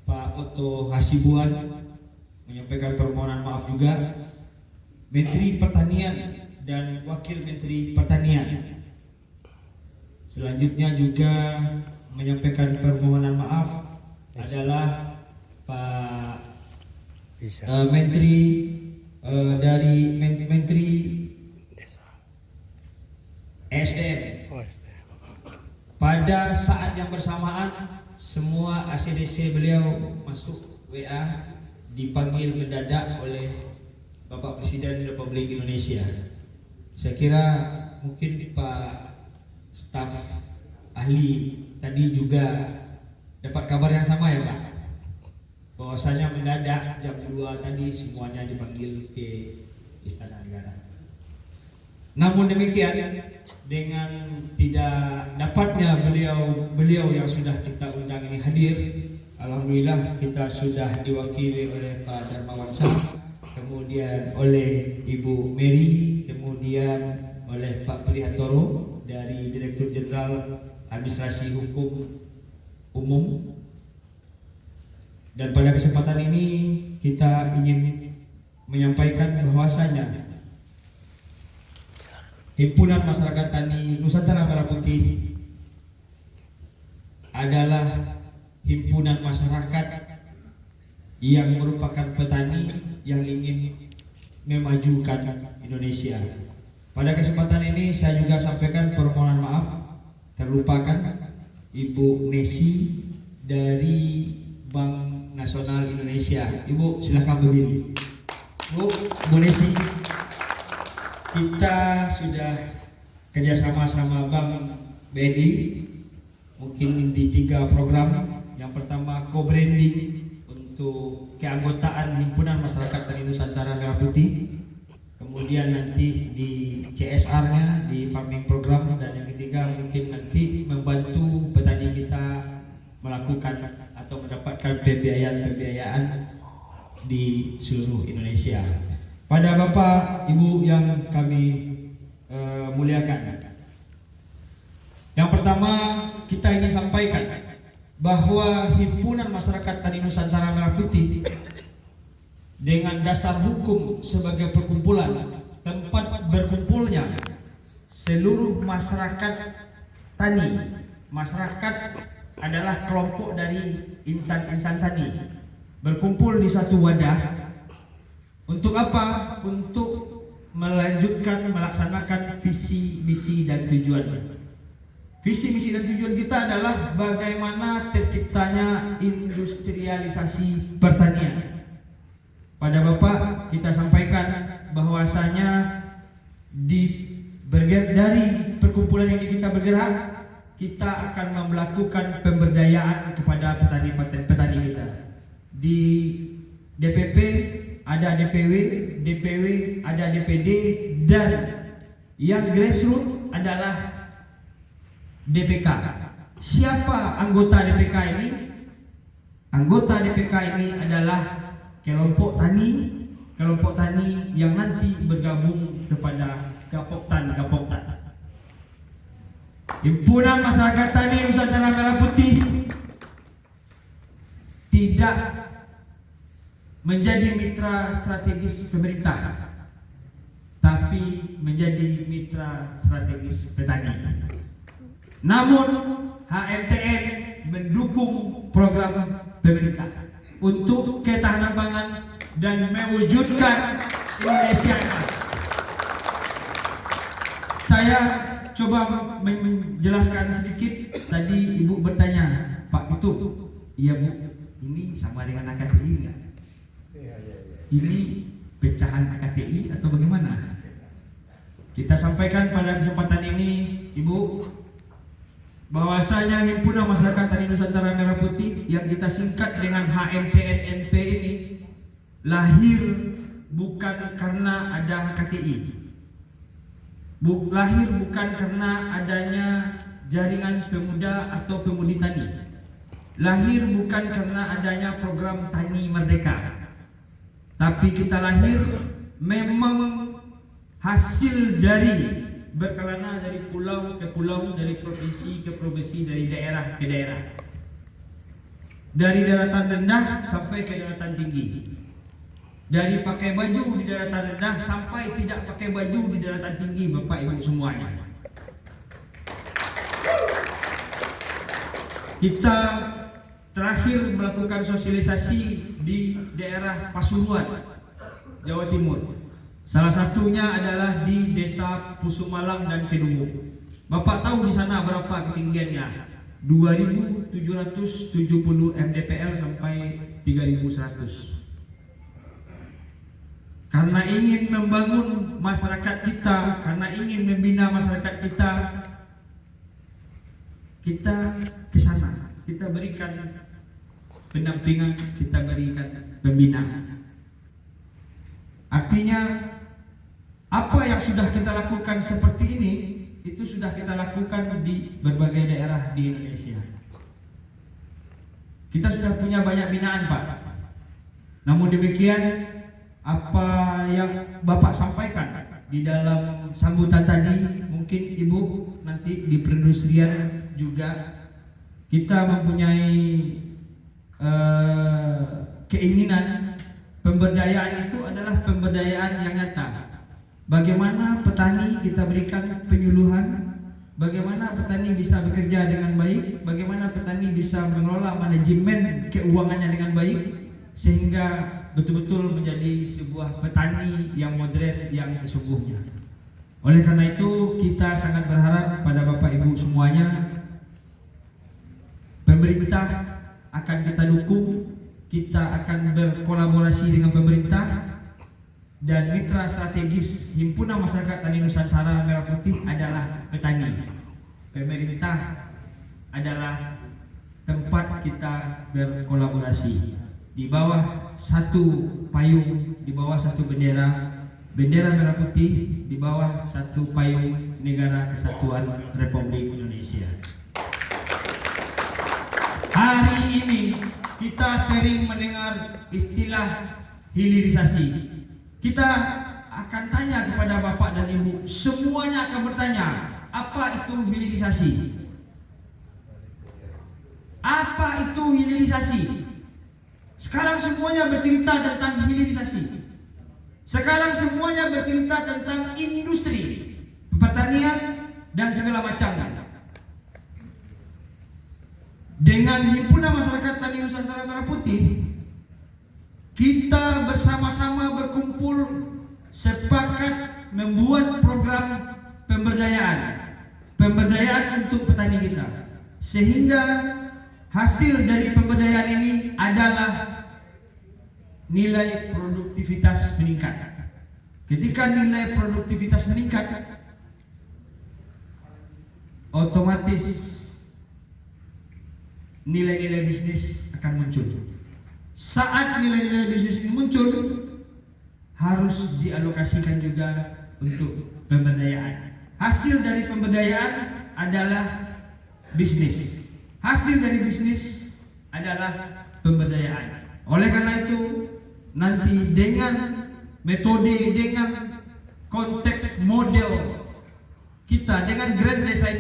Pak Otto Hasibuan menyampaikan permohonan maaf juga, Menteri Pertanian dan Wakil Menteri Pertanian. Selanjutnya juga menyampaikan permohonan maaf adalah Pak Menteri dari Menteri SDM. Pada saat yang bersamaan semua ACDC beliau masuk WA dipanggil mendadak oleh Bapak Presiden Republik Indonesia. Saya kira mungkin Pak staf ahli tadi juga dapat kabar yang sama ya Pak, bahwasanya mendadak jam 2 tadi semuanya dipanggil ke Istana Negara. Namun demikian, dengan tidak dapatnya beliau yang sudah kita undang ini hadir, alhamdulillah kita sudah diwakili oleh Pak Darmawan Shah, kemudian oleh Ibu Mary, kemudian oleh Pak Prihatoro dari Direktur Jenderal Administrasi Hukum Umum. Dan pada kesempatan ini kita ingin menyampaikan bahwasanya Himpunan Masyarakat Tani Nusantara Merah Putih adalah himpunan masyarakat yang merupakan petani yang ingin memajukan Indonesia. Pada kesempatan ini saya juga sampaikan permohonan maaf terlupakan Ibu Nesi dari Bank Nasional Indonesia. Ibu silakan berdiri. Bu Nesi, kita sudah kerjasama sama Bank BNI mungkin di 3 program. Yang pertama co-branding untuk keanggotaan Himpunan Masyarakat Tani Nusantara Merah Putih, kemudian nanti di CSR-nya, di farming program, dan yang ketiga mungkin nanti membantu petani kita melakukan atau mendapatkan pembiayaan di seluruh Indonesia. Pada Bapak Ibu yang kami muliakan, yang pertama kita ingin sampaikan bahwa Himpunan Masyarakat Tani Nusantara Merah Putih dengan dasar hukum sebagai perkumpulan tempat berkumpulnya seluruh masyarakat tani. Masyarakat adalah kelompok dari insan-insan tani berkumpul di suatu wadah. Untuk apa? Untuk melanjutkan melaksanakan visi, misi dan tujuannya. Visi, misi dan tujuan kita adalah bagaimana terciptanya industrialisasi pertanian. Pada Bapak kita sampaikan bahwasanya dari perkumpulan ini kita bergerak, kita akan melakukan pemberdayaan kepada petani kita. Di DPP ada DPW, DPW ada DPD, dan yang grassroots adalah DPK. Siapa anggota DPK ini? Anggota DPK ini adalah kelompok tani yang nanti bergabung kepada Gapoktan. Himpunan Masyarakat Tani Nusantara Merah Putih tidak menjadi mitra strategis pemerintah, tapi menjadi mitra strategis petani. Namun HMTN mendukung program pemerintah untuk ketahanan pangan dan mewujudkan Indonesia emas. Saya coba menjelaskan sedikit. Tadi Ibu bertanya, Pak itu, iya Bu, ini sama dengan AKTI enggak? Ini pecahan AKTI atau bagaimana? Kita sampaikan pada kesempatan ini, Ibu, bahwasanya Himpunan Masyarakat Tani Nusantara Merah Putih yang kita singkat dengan HMTNNP ini lahir bukan karena ada HKTI, lahir bukan karena adanya jaringan pemuda atau pemudi tani, lahir bukan karena adanya program Tani Merdeka, tapi kita lahir memang hasil dari berkelana dari pulau ke pulau, dari provinsi ke provinsi, dari daerah ke daerah, dari daratan rendah sampai ke daratan tinggi, dari pakai baju di daratan rendah sampai tidak pakai baju di daratan tinggi, Bapak Ibu semuanya. Kita terakhir melakukan sosialisasi di daerah Pasuruan, Jawa Timur. Salah satunya adalah di Desa Pusumalang dan Kedungu. Bapak tahu di sana berapa ketinggiannya? 2.770 mdpl sampai 3.100. Karena ingin membangun masyarakat kita, karena ingin membina masyarakat kita ke sana. Kita berikan pendampingan, kita berikan pembinaan. Artinya apa yang sudah kita lakukan seperti ini, itu sudah kita lakukan di berbagai daerah di Indonesia. Kita sudah punya banyak binaan, Pak. Namun demikian, apa yang Bapak sampaikan di dalam sambutan tadi, mungkin Ibu nanti di perindustrian juga kita mempunyai keinginan pemberdayaan itu adalah pemberdayaan yang nyata. Bagaimana petani kita berikan penyuluhan, bagaimana petani bisa bekerja dengan baik, bagaimana petani bisa mengelola manajemen keuangannya dengan baik, sehingga betul-betul menjadi sebuah petani yang modern, yang sesungguhnya. Oleh karena itu kita sangat berharap pada Bapak Ibu semuanya, pemerintah akan kita dukung, kita akan berkolaborasi dengan pemerintah. Dan mitra strategis Himpunan Masyarakat Tani Nusantara Merah Putih adalah petani. Pemerintah adalah tempat kita berkolaborasi. di bawah satu payung, di bawah satu bendera merah putih, di bawah satu payung Negara Kesatuan Republik Indonesia. Hari ini kita sering mendengar istilah hilirisasi. Kita akan tanya kepada Bapak dan Ibu, semuanya akan bertanya, apa itu hilirisasi? Apa itu hilirisasi? Sekarang semuanya bercerita tentang hilirisasi. Sekarang semuanya bercerita tentang industri, pertanian dan segala macamnya. Dengan Himpunan Masyarakat Tani Nusantara Merah Putih, kita bersama-sama berkumpul sepakat membuat program pemberdayaan untuk petani kita, sehingga hasil dari pemberdayaan ini adalah nilai produktivitas meningkat. Ketika nilai produktivitas meningkat, otomatis nilai-nilai bisnis akan muncul. Saat nilai-nilai bisnis ini muncul, harus dialokasikan juga untuk pemberdayaan. Hasil dari pemberdayaan adalah bisnis. Hasil dari bisnis adalah pemberdayaan. Oleh karena itu, nanti dengan metode, dengan konteks model kita, dengan grand design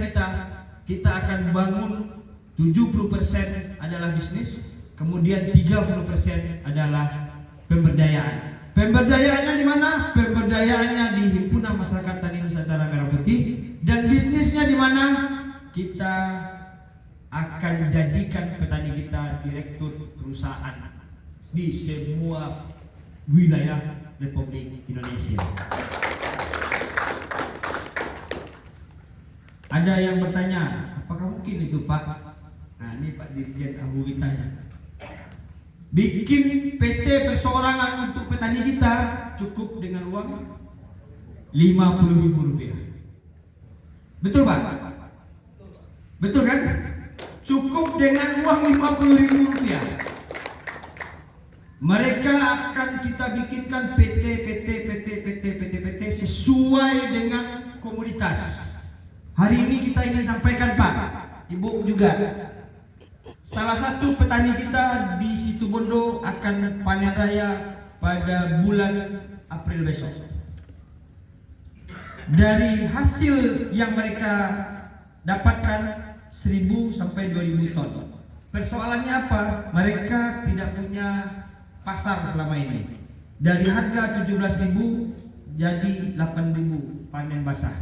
kita akan bangun 70% adalah bisnis, kemudian 30% adalah pemberdayaan. Pemberdayaannya di mana? Pemberdayaannya di Himpunan Masyarakat Tani Nusantara Merah Putih, dan bisnisnya di mana? Kita akan jadikan petani kita direktur perusahaan di semua wilayah Republik Indonesia. Ada yang bertanya, apakah mungkin itu Pak? Nah, ini Pak Dirjen Ahu kita bikin PT perseorangan untuk petani kita cukup dengan uang Rp50.000. Betul Pak? Betul kan? Cukup dengan uang Rp50.000. Mereka akan kita bikinkan PT sesuai dengan komoditas. Hari ini kita ingin sampaikan Pak, Ibu juga, salah satu petani kita di Situbondo akan panen raya pada bulan April besok. Dari hasil yang mereka dapatkan 1.000 sampai 2.000 ton. Persoalannya apa? Mereka tidak punya pasar selama ini. Dari harga 17.000 jadi 8.000 panen basah.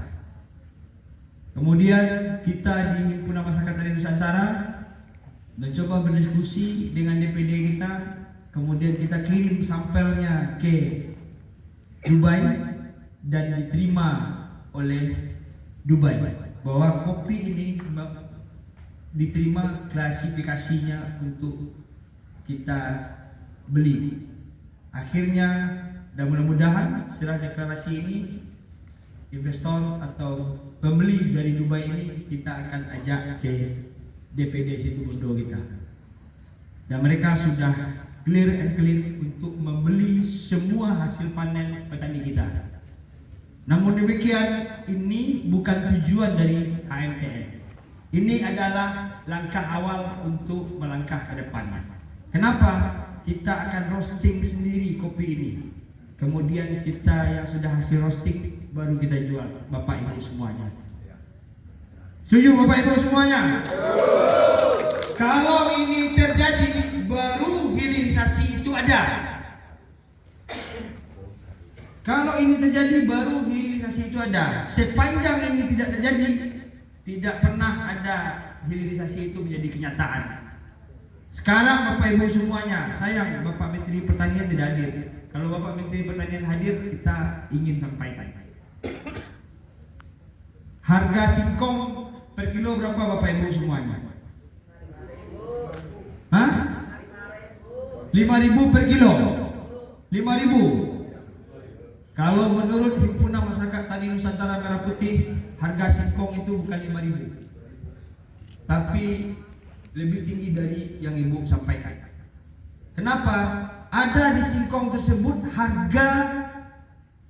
Kemudian kita di Himpunan Masyarakat Tani Nusantara mencoba berdiskusi dengan DPD kita, kemudian kita kirim sampelnya ke Dubai dan diterima oleh Dubai bahwa kopi ini diterima klasifikasinya untuk kita beli. Akhirnya, dan mudah-mudahan setelah deklarasi ini, investor atau pembeli dari Dubai ini kita akan ajak ke DPD Situbondo kita, dan mereka sudah clear and clean untuk membeli semua hasil panen petani kita. Namun demikian, ini bukan tujuan dari HMTN. Ini adalah langkah awal untuk melangkah ke depan. Kenapa? Kita akan roasting sendiri kopi ini. Kemudian kita yang sudah hasil roasting baru kita jual, Bapak Ibu semuanya. Setuju Bapak Ibu semuanya? Kalau ini terjadi, baru hilirisasi itu ada. Kalau ini terjadi, baru hilirisasi itu ada. Sepanjang ini tidak terjadi, tidak pernah ada hilirisasi itu menjadi kenyataan. Sekarang Bapak Ibu semuanya, sayang Bapak Menteri Pertanian tidak hadir. Kalau Bapak Menteri Pertanian hadir, kita ingin sampaikan. Harga singkong per kilo berapa Bapak Ibu semuanya? Hah? 5.000 per kilo? 5.000? Kalau menurut Himpunan Masyarakat Tani Nusantara Merah Putih, harga singkong itu bukan 5.000, tapi lebih tinggi dari yang Ibu sampaikan. Kenapa? Kenapa? Ada di singkong tersebut harga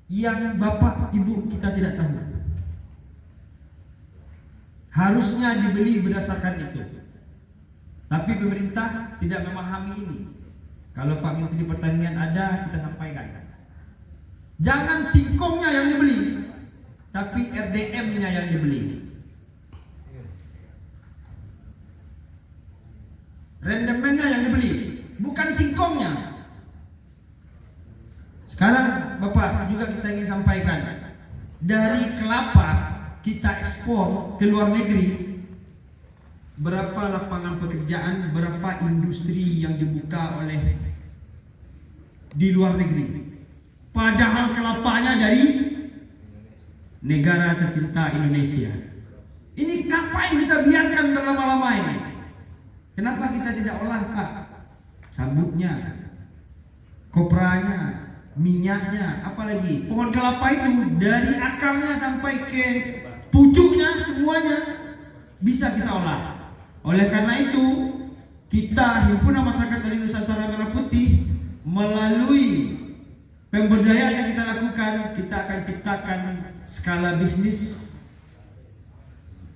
yang Bapak Ibu kita tidak tahu. Harusnya dibeli berdasarkan itu. Tapi pemerintah tidak memahami ini. Kalau Pak Menteri Pertanian ada, kita sampaikan. Jangan singkongnya yang dibeli, tapi RDM-nya yang dibeli. Rendemennya yang dibeli, bukan singkongnya. Sekarang Bapak juga kita ingin sampaikan, dari kelapa kita ekspor ke luar negeri, berapa lapangan pekerjaan, berapa industri yang dibuka oleh di luar negeri. Padahal kelapanya dari negara tercinta Indonesia. Ini ngapain kita biarkan berlama-lama ini? Kenapa kita tidak olah, Pak? Sambutnya, kopranya, minyaknya, apalagi pohon kelapa itu dari akarnya sampai ke pucuknya semuanya bisa kita olah. Oleh karena itu, kita Himpunan Masyarakat Tani Nusantara Merah Putih melalui pemberdayaan yang kita lakukan, kita akan ciptakan skala bisnis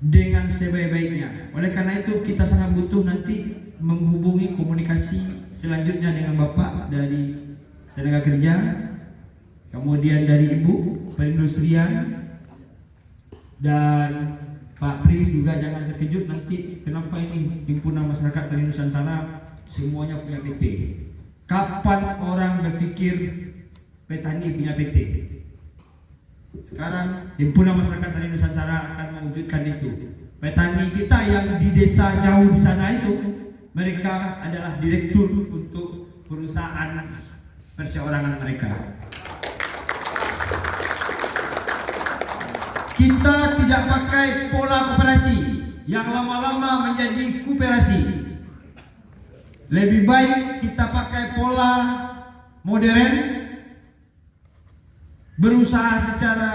dengan sebaik-baiknya. Oleh karena itu kita sangat butuh nanti menghubungi komunikasi selanjutnya dengan Bapak dari tenaga kerja, kemudian dari Ibu perindustrian, dan Pak Pri juga. Jangan terkejut nanti kenapa ini Himpunan Masyarakat Tani Nusantara semuanya punya PT. Kapan orang berpikir petani punya PT? Sekarang Himpunan Masyarakat Tani Nusantara akan mewujudkan itu. Petani kita yang di desa jauh di sana itu, mereka adalah direktur untuk perusahaan perseorangan mereka. Kita tidak pakai pola koperasi yang lama-lama menjadi kuperasi. Lebih baik kita pakai pola modern, berusaha secara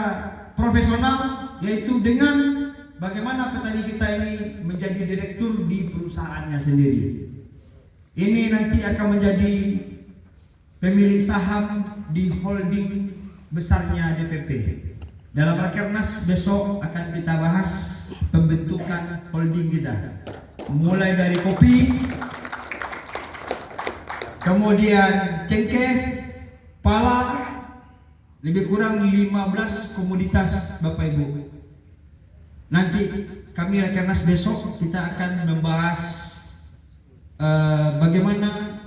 profesional, yaitu dengan bagaimana petani kita ini menjadi direktur di perusahaannya sendiri. Ini nanti akan menjadi pemilik saham di holding besarnya DPP. Dalam Rakernas besok akan kita bahas pembentukan holding kita, mulai dari kopi, kemudian cengkeh, pala, lebih kurang 15 komoditas Bapak Ibu. Nanti kami Rakernas besok kita akan membahas bagaimana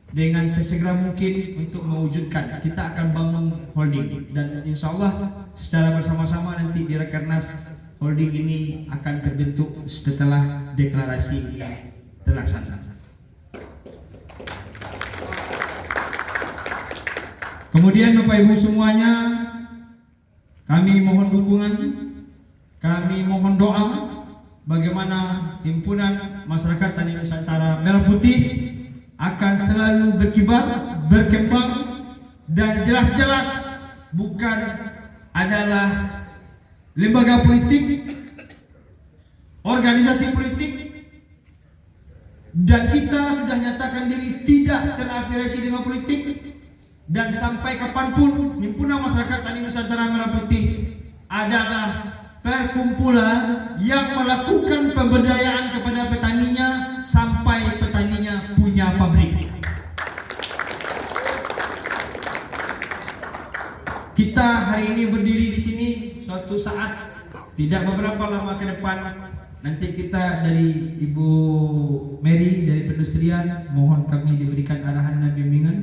dengan sesegera mungkin untuk mewujudkan. Kita akan bangun holding, dan insya Allah secara bersama-sama nanti di Rakernas holding ini akan terbentuk setelah deklarasi terlaksana. Kemudian Bapak Ibu semuanya, kami mohon dukungan, kami mohon doa bagaimana Himpunan Masyarakat Tani Nusantara Merah Putih akan selalu berkibar, berkembang, dan jelas-jelas bukan adalah lembaga politik, organisasi politik, dan kita sudah nyatakan diri tidak terafiliasi dengan politik. Dan sampai kapanpun Himpunan Masyarakat Tani Nusantara Merah Putih adalah perkumpulan yang melakukan pemberdayaan kepada petaninya sampai petaninya punya pabrik. Kita hari ini berdiri di sini, suatu saat tidak beberapa lama ke depan nanti kita dari Ibu Mary dari perindustrian mohon kami diberikan arahan dan bimbingan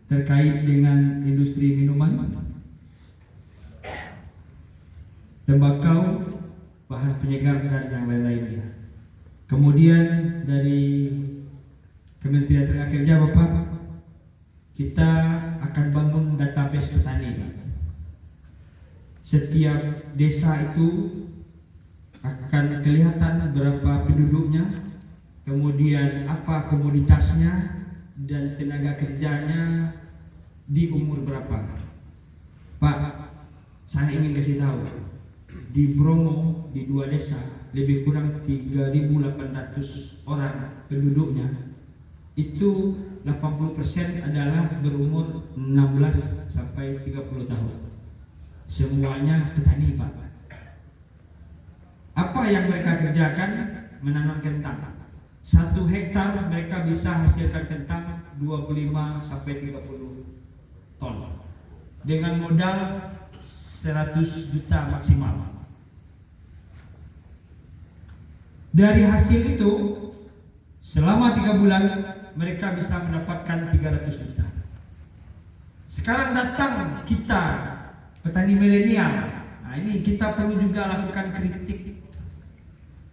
terkait dengan industri minuman, tembakau, bahan penyegar dan yang lain-lainnya. Kemudian dari Kementerian Tenaga Kerja Bapak, kita akan bangun database petani. Setiap desa itu akan kelihatan berapa penduduknya, kemudian apa komoditasnya, dan tenaga kerjanya di umur berapa. Pak, saya ingin kasih tahu, di Bromo di 2 desa lebih kurang 3.800 orang penduduknya, itu 80% adalah berumur 16 sampai 30 tahun. Semuanya petani, Pak. Apa yang mereka kerjakan? Menanam kentang. 1 hektar mereka bisa hasilkan kentang 25 sampai 30 ton. Dengan modal 100 juta maksimal. Dari hasil itu selama 3 bulan mereka bisa mendapatkan 300 juta. Sekarang datang kita petani milenial. Nah, ini kita perlu juga lakukan kritik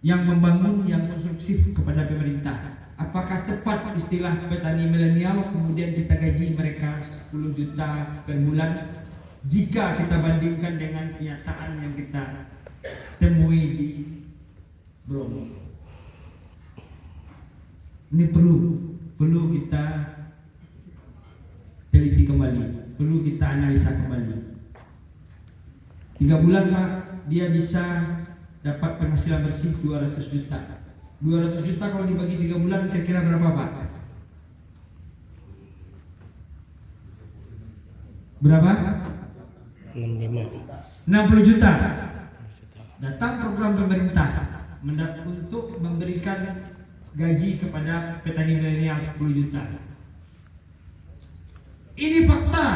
yang membangun, yang konstruktif kepada pemerintah. Apakah tepat istilah petani milenial kemudian kita gaji mereka 10 juta per bulan jika kita bandingkan dengan kenyataan yang kita temui di Bromo? Ini perlu kita teliti kembali, perlu kita analisa kembali. 3 bulan Pak, dia bisa dapat penghasilan bersih 200 juta. 200 juta kalau dibagi 3 bulan kira-kira berapa Pak? Berapa? 60 juta. Datang program pemerintah untuk memberikan gaji kepada petani milenial 10 juta. Ini fakta,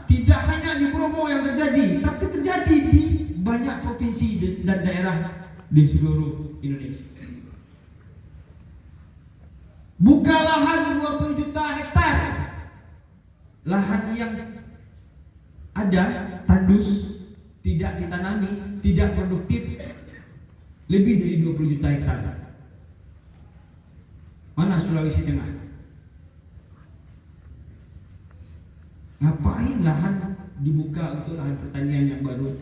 tidak hanya di Bromo yang terjadi, tapi terjadi di banyak provinsi dan daerah di seluruh Indonesia. Buka lahan 20 juta hektar, lahan yang ada tandus, tidak ditanami, tidak produktif, lebih dari 20 juta hektar. Mana Sulawesi Tengah? Ngapain lahan dibuka untuk lahan pertanian yang baru?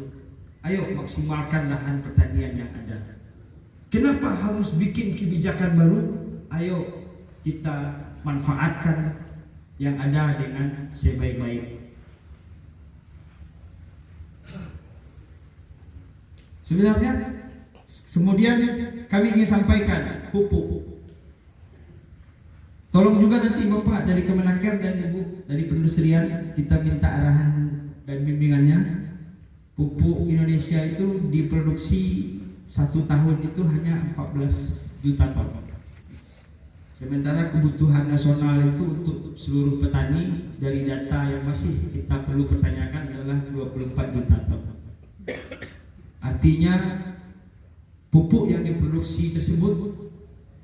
Ayo maksimalkan lahan pertanian yang ada. Kenapa harus bikin kebijakan baru? Ayo kita manfaatkan yang ada dengan sebaik-baik. Sebenarnya kemudian kami ingin sampaikan pupuk. Tolong juga nanti Bapak dari Kemenaker dan Ibu dari Perindustrian kita minta arahan dan bimbingannya. Pupuk Indonesia itu diproduksi 1 tahun itu hanya 14 juta ton. Sementara kebutuhan nasional itu untuk seluruh petani dari data yang masih kita perlu pertanyakan adalah 24 juta ton. Artinya pupuk yang diproduksi tersebut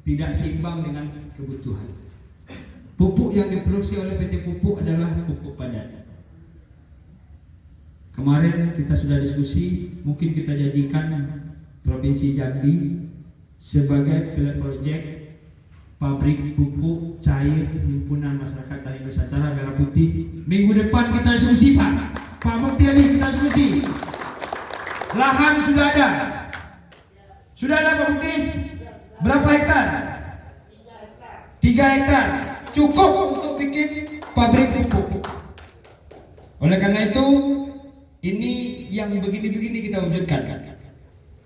tidak seimbang dengan kebutuhan. Pupuk yang diproduksi oleh PT Pupuk adalah pupuk padat. Kemarin kita sudah diskusi, mungkin kita jadikan Provinsi Jambi sebagai pilot project pabrik pupuk cair Himpunan Masyarakat Tani Nusantara Merah Putih. Minggu depan kita diskusi Pak. Pak Mukti Ali kita diskusi. Lahan sudah ada. Sudah ada Pak Mukti? Berapa hektar? 3 hektar. Cukup untuk bikin pabrik pupuk. Oleh karena itu, ini yang begini-begini kita wujudkan.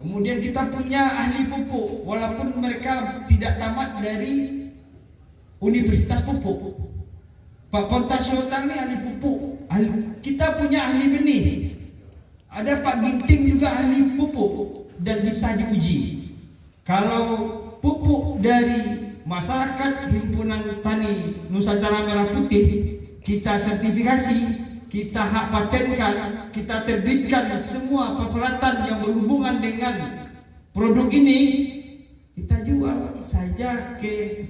Kemudian kita punya ahli pupuk, walaupun mereka tidak tamat dari Universitas Pupuk. Pak Pontas Sultan ini ahli pupuk. Kita punya ahli benih. Ada Pak Ginting juga ahli pupuk dan bisa diuji. Kalau pupuk dari masyarakat Himpunan Tani Nusantara Merah Putih kita sertifikasi, kita hak patenkan, kita terbitkan semua persyaratan yang berhubungan dengan produk ini, kita jual saja ke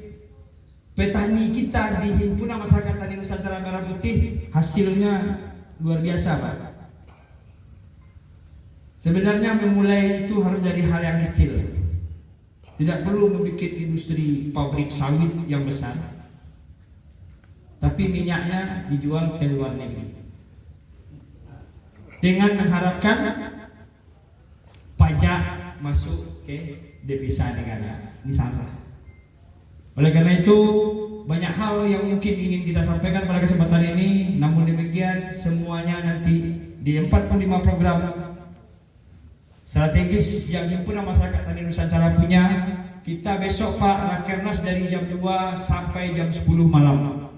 petani kita di Himpunan Masyarakat Tani Nusantara Merah Putih, hasilnya luar biasa Pak. Sebenarnya memulai itu harus dari hal yang kecil. Tidak perlu membuat industri pabrik sawit yang besar, tapi minyaknya dijual ke luar negeri dengan mengharapkan pajak masuk ke devisa negara. Ini salah. Oleh karena itu banyak hal yang mungkin ingin kita sampaikan pada kesempatan ini. Namun demikian semuanya nanti di 45 program strategis yang Himpunan Masyarakat Tani Nusantara punya, kita besok Pak Rakernas dari jam 2 sampai jam 10 malam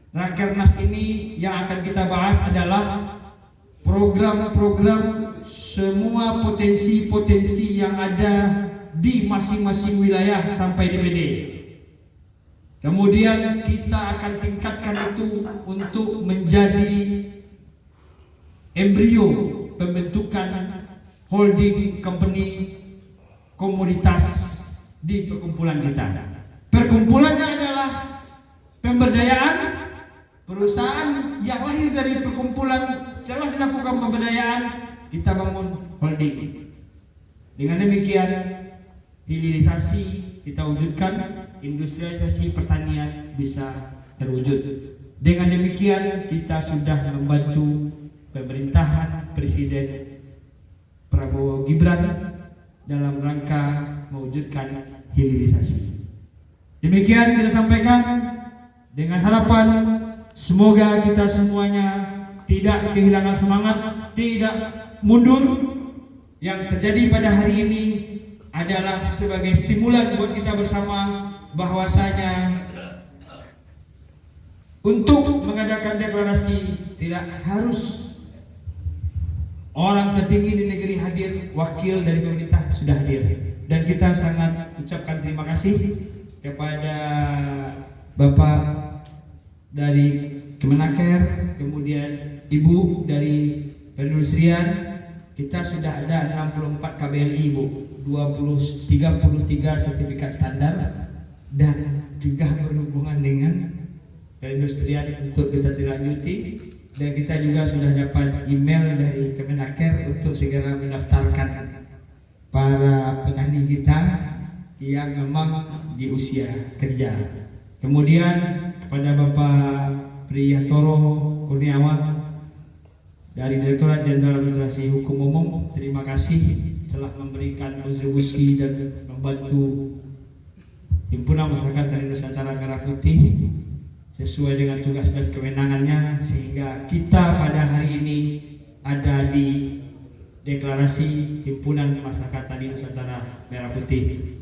Rakernas ini yang akan kita bahas adalah program-program semua potensi-potensi yang ada di masing-masing wilayah sampai DPD. Kemudian kita akan tingkatkan itu untuk menjadi embrio pembentukan holding company komoditas di perkumpulan kita. Perkumpulannya adalah pemberdayaan perusahaan yang lahir dari perkumpulan. Setelah dilakukan pemberdayaan, kita bangun holding. Dengan demikian, hilirisasi kita wujudkan, industrialisasi pertanian bisa terwujud. Dengan demikian, kita sudah membantu pemerintahan Presiden Prabowo Gibran dalam rangka mewujudkan hilirisasi. Demikian kita sampaikan dengan harapan semoga kita semuanya tidak kehilangan semangat, tidak mundur. Yang terjadi pada hari ini adalah sebagai stimulan buat kita bersama bahwasanya untuk mengadakan deklarasi tidak harus orang tertinggi di negeri hadir, wakil dari pemerintah sudah hadir. Dan kita sangat ucapkan terima kasih kepada Bapak dari Kemenaker, kemudian Ibu dari Perindustrian. Kita sudah ada 64 KBLI, Bu, 33 sertifikat standar, dan juga berhubungan dengan perindustrian untuk kita tindak-lanjuti. Dan kita juga sudah dapat email dari Kemenaker untuk segera mendaftarkan para petani kita yang memang di usia kerja. Kemudian kepada Bapak Priyantoro Kurniawan dari Direktorat Jenderal Administrasi Hukum Umum, terima kasih telah memberikan kontribusi dan membantu Himpunan Masyarakat Tani Nusantara Merah Putih sesuai dengan tugas dan kewenangannya, sehingga kita pada hari ini ada di deklarasi Himpunan Masyarakat Tani Nusantara Merah Putih.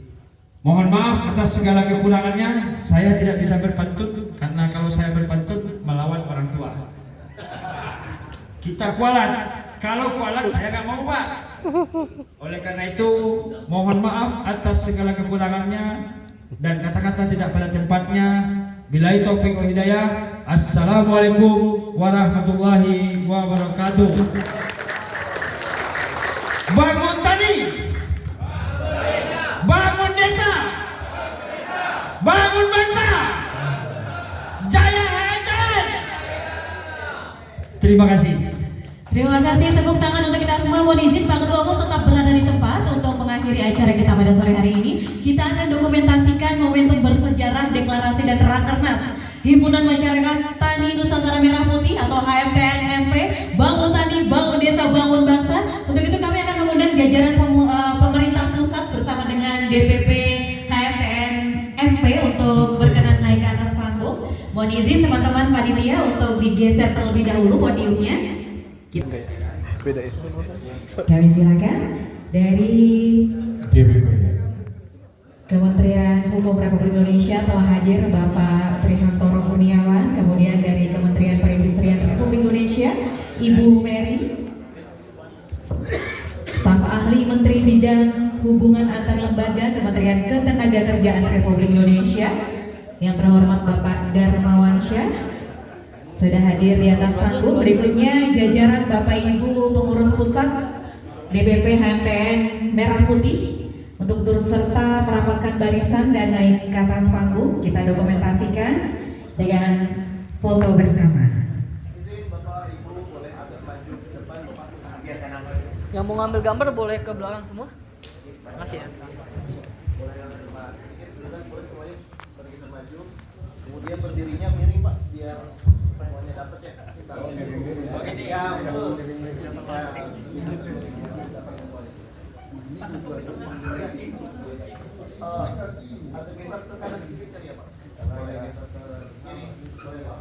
Mohon maaf atas segala kekurangannya, saya tidak bisa berpantun karena kalau saya berpantun melawan orang tua. Kita kualat, kalau kualat saya nggak mau, Pak. Oleh karena itu mohon maaf atas segala kekurangannya dan kata-kata tidak pada tempatnya. Billahi taufiq wal hidayah. Assalamualaikum warahmatullahi wabarakatuh. Bangun tani, bangun desa, bangun bangsa, jaya HMTN. Terima kasih. Terima kasih, tepuk tangan untuk kita semua. Mohon izin Pak Ketua Umum tetap berada di tempat untuk mengakhiri acara kita pada sore hari ini. Kita akan dokumentasikan momentum bersejarah deklarasi dan rakernas Himpunan Masyarakat Tani Nusantara Merah Putih atau HMTN-MP, Bangun Tani, Bangun Desa, Bangun Bangsa. Untuk itu kami akan mengundang jajaran pemerintah pusat bersama dengan DPP HMTN-MP untuk berkenan naik ke atas panggung. Mohon izin teman-teman panitia untuk digeser terlebih dahulu podiumnya. Kami silakan dari DPP Kementerian Hukum Republik Indonesia telah hadir Bapak Prihantoro Kurniawan, kemudian dari Kementerian Perindustrian Republik Indonesia Ibu Mary, staf ahli Menteri Bidang Hubungan Antar Lembaga Kementerian Ketenagakerjaan Republik Indonesia yang terhormat Bapak Darmawan Syah sudah hadir di atas panggung. Berikutnya jajaran Bapak Ibu pengurus pusat DPP HMTN Merah Putih untuk turut serta merapatkan barisan dan naik ke atas panggung. Kita dokumentasikan dengan foto bersama. Yang mau ngambil gambar boleh ke belakang semua. Makasih ya. Kemudian berdirinya miring, Pak, biar semuanya dapat ya. Ini ya. Ada geser ke kanan dikit ya, Pak. Boleh geser ke kiri, boleh, Pak.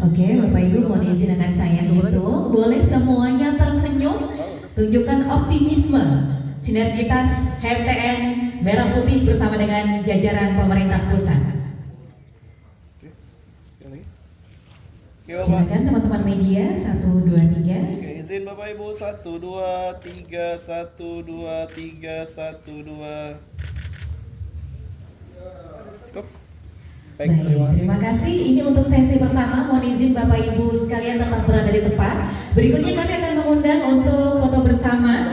Oke, Bapak Ibu mohon izin akan saya hitung. Boleh semuanya tersenyum, tunjukkan optimisme, sinergitas HMTN Merah Putih bersama dengan jajaran pemerintah pusat. Silakan teman-teman media, 1, 2, 3. Izin Bapak Ibu, 1, 2, 3, 1, 2, 3, 1, 2. Baik, terima kasih. Ini untuk sesi pertama. Mohon izin Bapak Ibu sekalian tetap berada di tempat. Berikutnya kami akan mengundang untuk foto bersama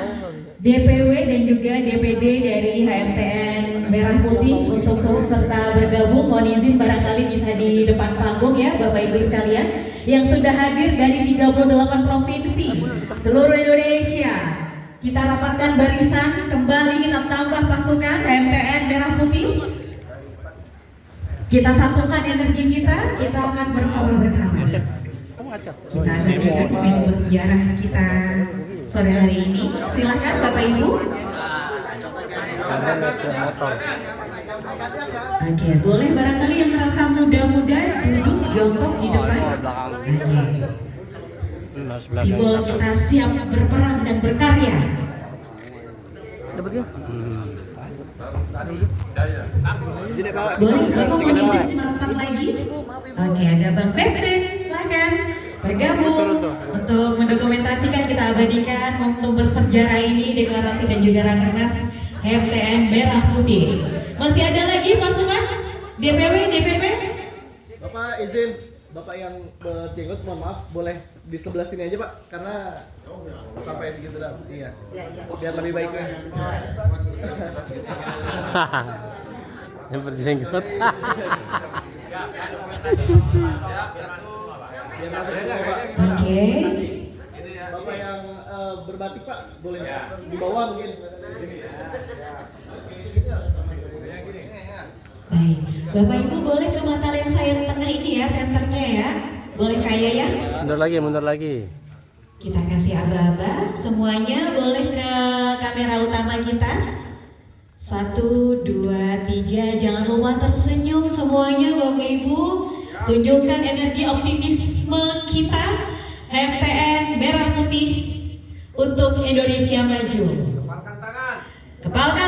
DPW dan juga DPD dari HMTN Merah Putih untuk turut serta bergabung. Mohon izin barangkali bisa di depan panggung ya Bapak Ibu sekalian yang sudah hadir dari 38 provinsi seluruh Indonesia. Kita rapatkan barisan, kembali kita tambah pasukan HMTN Merah Putih. Kita satukan energi kita akan berfoto bersama. Kita abadikan momentum bersejarah kita sore hari ini. Silakan Bapak Ibu. Oke, boleh barangkali yang merasa muda-muda duduk jongkok di depan. Oke. Simbol kita siap berperang dan berkarya. Boleh, Bapak mau izin merapat lagi? Oke, ada Bang Beben, silakan bergabung untuk mendokumentasikan, kita abadikan momentum bersejarah ini, deklarasi dan juga rakernas HMTN Merah Putih. Masih ada lagi pasukan DPW, DPP? Bapak izin, Bapak yang berjenggot mohon maaf, boleh di sebelah sini aja Pak, karena sampai segitu dah. Iya. Biar lebih baik ya. Yang berjenggot. Oke. Bapak yang berbatik Pak, boleh di bawah mungkin. Baik, Bapak Ibu boleh ke mata lensa yang tengah ini ya, senternya ya. Boleh kaya ya? Mundur lagi. Kita kasih aba-aba, semuanya boleh ke kamera utama kita. 1, 2, 3, jangan lupa tersenyum semuanya Bapak Ibu. Tunjukkan energi optimisme kita, HMTN Merah Putih untuk Indonesia Maju. Kepalkan